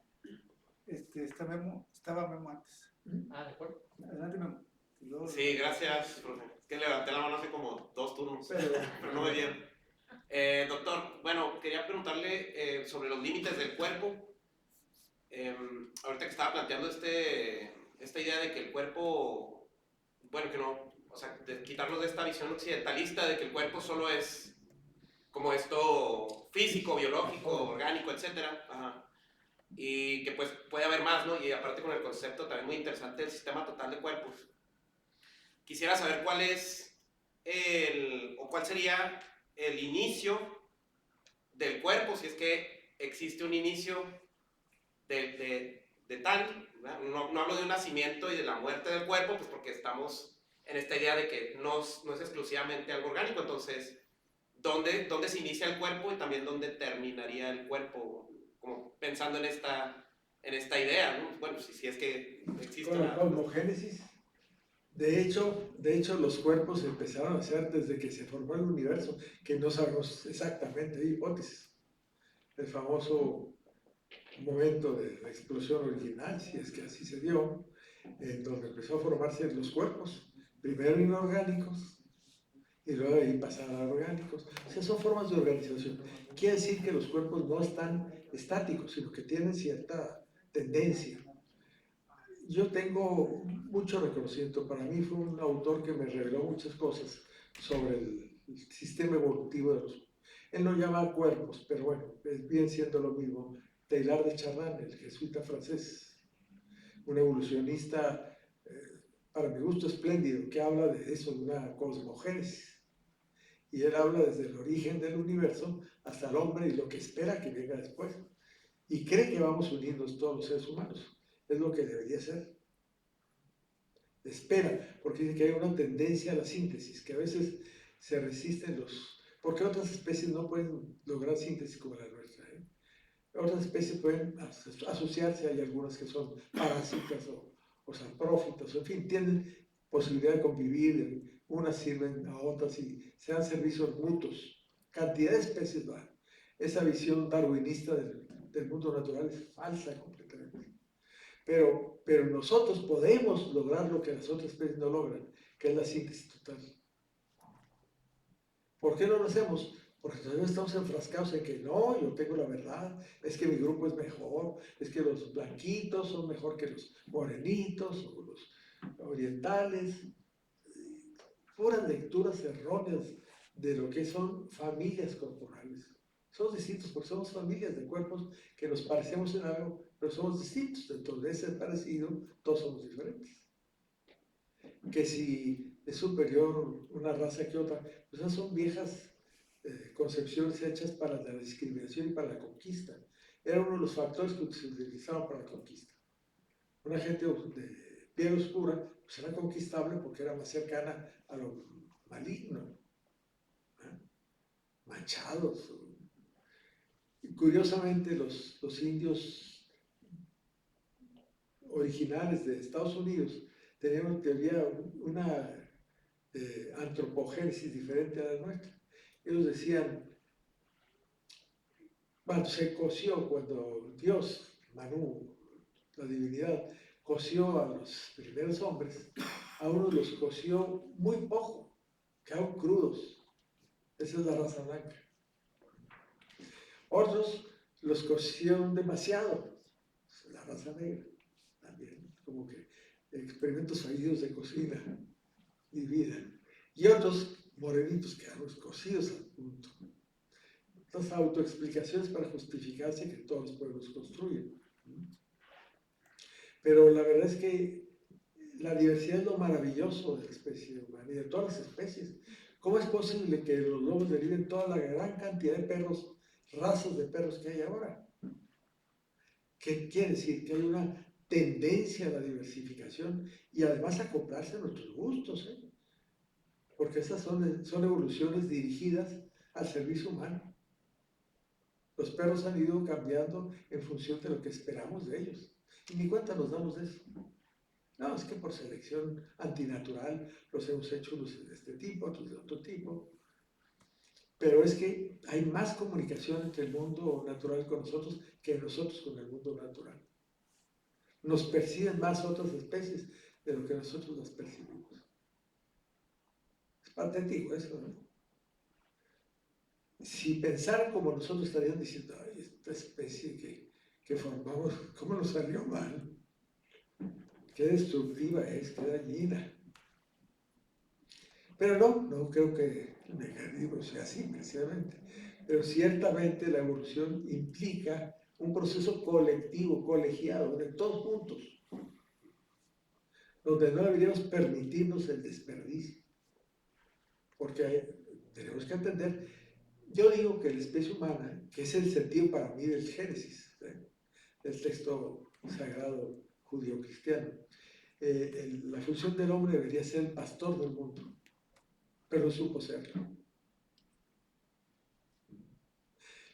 Estaba Memo antes. Ah, de acuerdo. Adelante, Memo. Y luego- Sí, gracias, profe. Es que levanté la mano hace como 2 turnos, Pero, pero no muy bien. Doctor, bueno, quería preguntarle sobre los límites del cuerpo. Ahorita que estaba planteando esta idea de que el cuerpo, bueno, que no, o sea, de quitarnos de esta visión occidentalista de que el cuerpo solo es como esto físico, biológico, orgánico, etcétera. Ajá. Y que pues puede haber más, ¿no? Y aparte con el concepto también muy interesante del sistema total de cuerpos. Quisiera saber cuál es cuál sería el inicio del cuerpo, si es que existe un inicio de tal, no hablo de un nacimiento y de la muerte del cuerpo, pues porque estamos en esta idea de que no es exclusivamente algo orgánico. Entonces, ¿dónde se inicia el cuerpo y también dónde terminaría el cuerpo? Como pensando en esta idea, ¿no? Bueno, si es que existe con la una... cosmogénesis, de hecho, los cuerpos empezaron a ser desde que se formó el universo, que no sabemos exactamente, hay hipótesis. El famoso momento de la explosión original, si es que así se dio, en donde empezó a formarse los cuerpos, primero inorgánicos y luego de ahí pasar a orgánicos. O sea, son formas de organización. Quiere decir que los cuerpos no están estáticos, sino que tienen cierta tendencia. Yo tengo mucho reconocimiento. Para mí fue un autor que me reveló muchas cosas sobre el sistema evolutivo de los... Él lo llama cuerpos, pero bueno, viene siendo lo mismo. Teilhard de Chardin, el jesuita francés, un evolucionista, para mi gusto, espléndido, que habla de eso, de una cosmogénesis. Y él habla desde el origen del universo hasta el hombre y lo que espera que venga después. Y cree que vamos unidos todos los seres humanos. Es lo que debería ser. Espera, porque dice que hay una tendencia a la síntesis, que a veces se resisten porque otras especies no pueden lograr síntesis como la nuestra, ¿eh? Otras especies pueden asociarse, hay algunas que son parásitas o saprófitas, en fin, tienen posibilidad de convivir, unas sirven a otras y se dan servicios mutuos. Cantidad de especies va. Esa visión darwinista del mundo natural es falsa completamente. Pero nosotros podemos lograr lo que las otras especies no logran, que es la síntesis total. ¿Por qué no lo hacemos? Porque todavía estamos enfrascados en que no, yo tengo la verdad, es que mi grupo es mejor, es que los blanquitos son mejor que los morenitos o los orientales. Puras lecturas erróneas de lo que son familias corporales. Somos distintos porque somos familias de cuerpos que nos parecemos en algo, pero somos distintos. Dentro de ese parecido, todos somos diferentes. Que si es superior una raza que otra, pues esas son viejas concepciones hechas para la discriminación y para la conquista. Era uno de los factores que se utilizaban para la conquista. Una gente de piel oscura pues era conquistable porque era más cercana a lo maligno, ¿eh? Manchados. Y curiosamente los indios originales de Estados Unidos tenían en teoría una antropogénesis diferente a la nuestra. Ellos decían, cuando se coció, cuando Dios, Manú, la divinidad, coció a los primeros hombres, a unos los coció muy poco, quedaron crudos. Esa es la raza blanca. Otros los cocieron demasiado, la raza negra también, como que experimentos fallidos de cocina y vida. Y otros morenitos quedaron cocidos al punto. Estas autoexplicaciones para justificarse que todos los pueblos construyen. Pero la verdad es que la diversidad es lo maravilloso de la especie humana y de todas las especies. ¿Cómo es posible que los lobos deriven toda la gran cantidad de perros, razas de perros que hay ahora? ¿Qué quiere decir? Que hay una tendencia a la diversificación y además a acoplarse a nuestros gustos, ¿eh? Porque esas son evoluciones dirigidas al servicio humano. Los perros han ido cambiando en función de lo que esperamos de ellos. Y ni cuenta nos damos de eso. No, es que por selección antinatural los hemos hecho unos de este tipo, otros de otro tipo. Pero es que hay más comunicación entre el mundo natural con nosotros que nosotros con el mundo natural. nos perciben más otras especies de lo que nosotros las percibimos. Es patético eso, ¿no? Si pensaran como nosotros estarían diciendo, ay, esta especie que formamos, ¿cómo nos salió mal? Qué destructiva es, qué dañina. Pero no creo que el mecanismo sea así, precisamente. Pero ciertamente la evolución implica un proceso colectivo, colegiado, de todos juntos, donde no deberíamos permitirnos el desperdicio. Porque tenemos que entender, yo digo que la especie humana, que es el sentido para mí del Génesis, del texto sagrado judío-cristiano, la función del hombre debería ser el pastor del mundo, pero no supo serlo.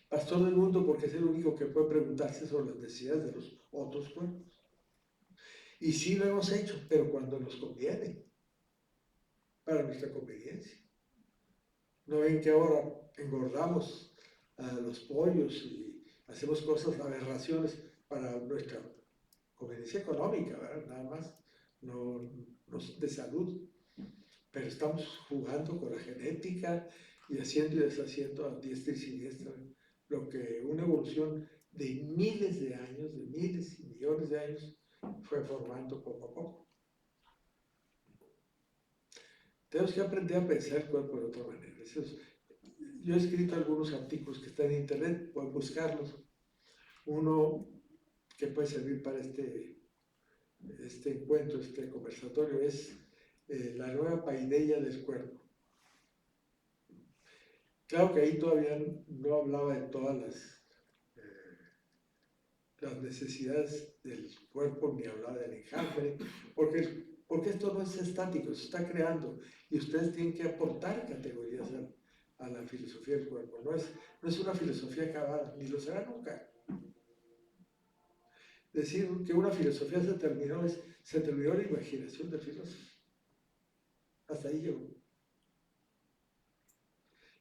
Pastor del mundo porque es el único que puede preguntarse sobre las necesidades de los otros cuerpos. Y sí lo hemos hecho, pero cuando nos conviene, para nuestra conveniencia. ¿No ven que ahora engordamos a los pollos y hacemos cosas, aberraciones para nuestra conveniencia económica, ¿verdad? Nada más, no de salud? Pero estamos jugando con la genética y haciendo y deshaciendo a diestra y siniestra lo que una evolución de miles de años, de miles y millones de años, fue formando poco a poco. Tenemos que aprender a pensar el cuerpo de otra manera. Yo he escrito algunos artículos que están en internet, pueden buscarlos. Uno que puede servir para este encuentro, este conversatorio, es la nueva paideia del cuerpo. Claro que ahí todavía no hablaba de todas las necesidades del cuerpo, ni hablaba del enjambre, porque esto no es estático, se está creando y ustedes tienen que aportar categorías a la filosofía del cuerpo. No es una filosofía acabada, ni lo será nunca. Decir que una filosofía se terminó la imaginación del filósofo. Hasta ahí llegó.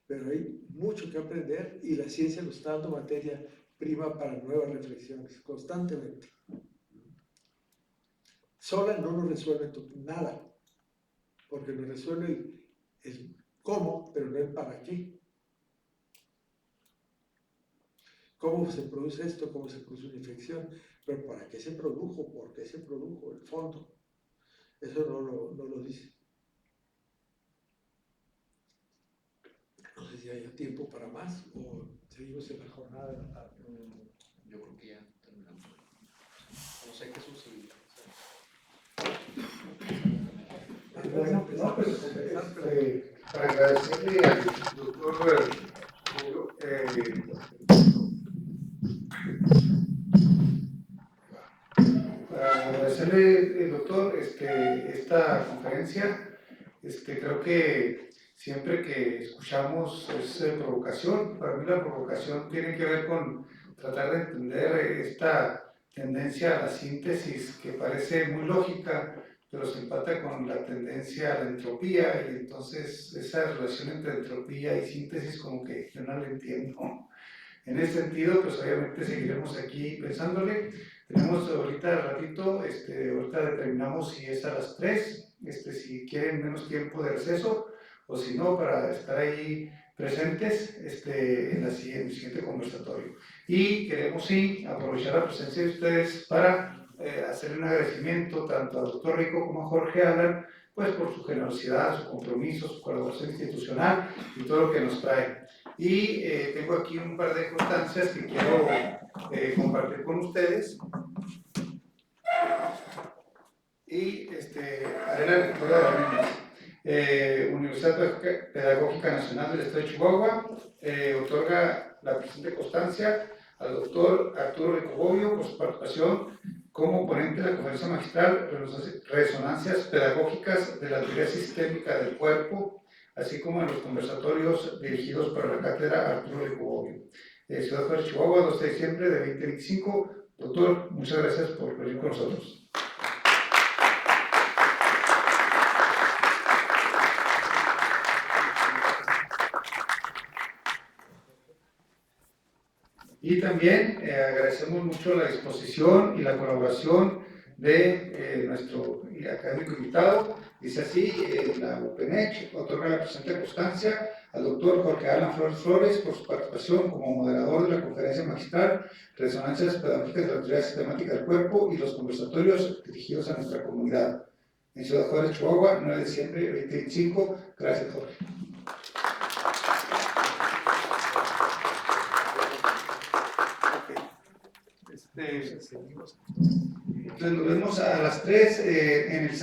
Pero hay mucho que aprender y la ciencia nos está dando materia prima para nuevas reflexiones, constantemente. Sola no nos resuelve nada, porque nos resuelve el cómo, pero no el para qué. ¿Cómo se produce esto? ¿Cómo se produce una infección? Pero ¿para qué se produjo? ¿Por qué se produjo? El fondo. Eso no lo dice. No sé si haya tiempo para más o seguimos en la jornada de la tarde. Yo creo que ya terminamos. No sé, Jesús, si... Bueno, no, pues, para agradecerle al doctor esta conferencia. Creo que siempre que escuchamos es provocación. Para mí la provocación tiene que ver con tratar de entender esta tendencia a la síntesis que parece muy lógica, pero se empata con la tendencia a la entropía, y entonces esa relación entre entropía y síntesis como que yo no la entiendo. En ese sentido, pues obviamente seguiremos aquí pensándole. Tenemos ahorita ratito, ahorita determinamos si es a las 3, si quieren menos tiempo de receso, o si no, para estar ahí presentes en el siguiente conversatorio. Y queremos sí aprovechar la presencia de ustedes para hacer un agradecimiento tanto al doctor Rico como a Jorge Alan, pues por su generosidad, su compromiso, su colaboración institucional y todo lo que nos trae. Y tengo aquí un par de constancias que quiero compartir con ustedes. Y haré la lectura de las mismas. Universidad Pedagógica Nacional del Estado de Chihuahua otorga la presente constancia al doctor Arturo Rico por su participación como ponente de la conferencia magistral Resonancias Pedagógicas de la Teoría Sistémica del Cuerpo, así como en los conversatorios dirigidos por la cátedra Arturo Rico Ciudad Juárez, Chihuahua, 12 de diciembre de 2025. Doctor, muchas gracias por venir con nosotros. Y también agradecemos mucho la disposición y la colaboración de nuestro académico invitado. Dice así: la UPNEC otorga la presente constancia al doctor Jorge Alan Flores Flores por su participación como moderador de la conferencia magistral Resonancias Pedagógicas de la Teoría Sistemática del Cuerpo y los conversatorios dirigidos a nuestra comunidad, en Ciudad Juárez, Chihuahua, 9 de diciembre de 2025. Gracias, Jorge. Entonces nos vemos a las 3 en el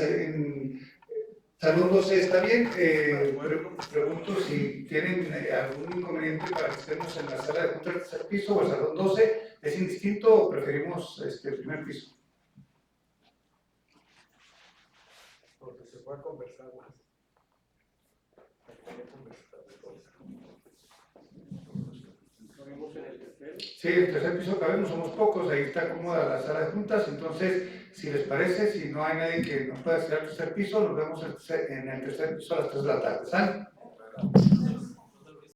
Salón 12. ¿Está bien? Pregunto si tienen algún inconveniente para que estemos en la sala de juntas del tercer piso o el Salón 12. ¿Es indistinto o preferimos el primer piso? Porque se puede conversar más. ¿Cabemos en el tercero? Sí, en el tercer piso cabemos, somos pocos, ahí está cómoda la sala de juntas. Entonces, si les parece, si no hay nadie que nos pueda hacer al tercer piso, nos vemos en el tercer piso a las 3 de la tarde. ¿Sale?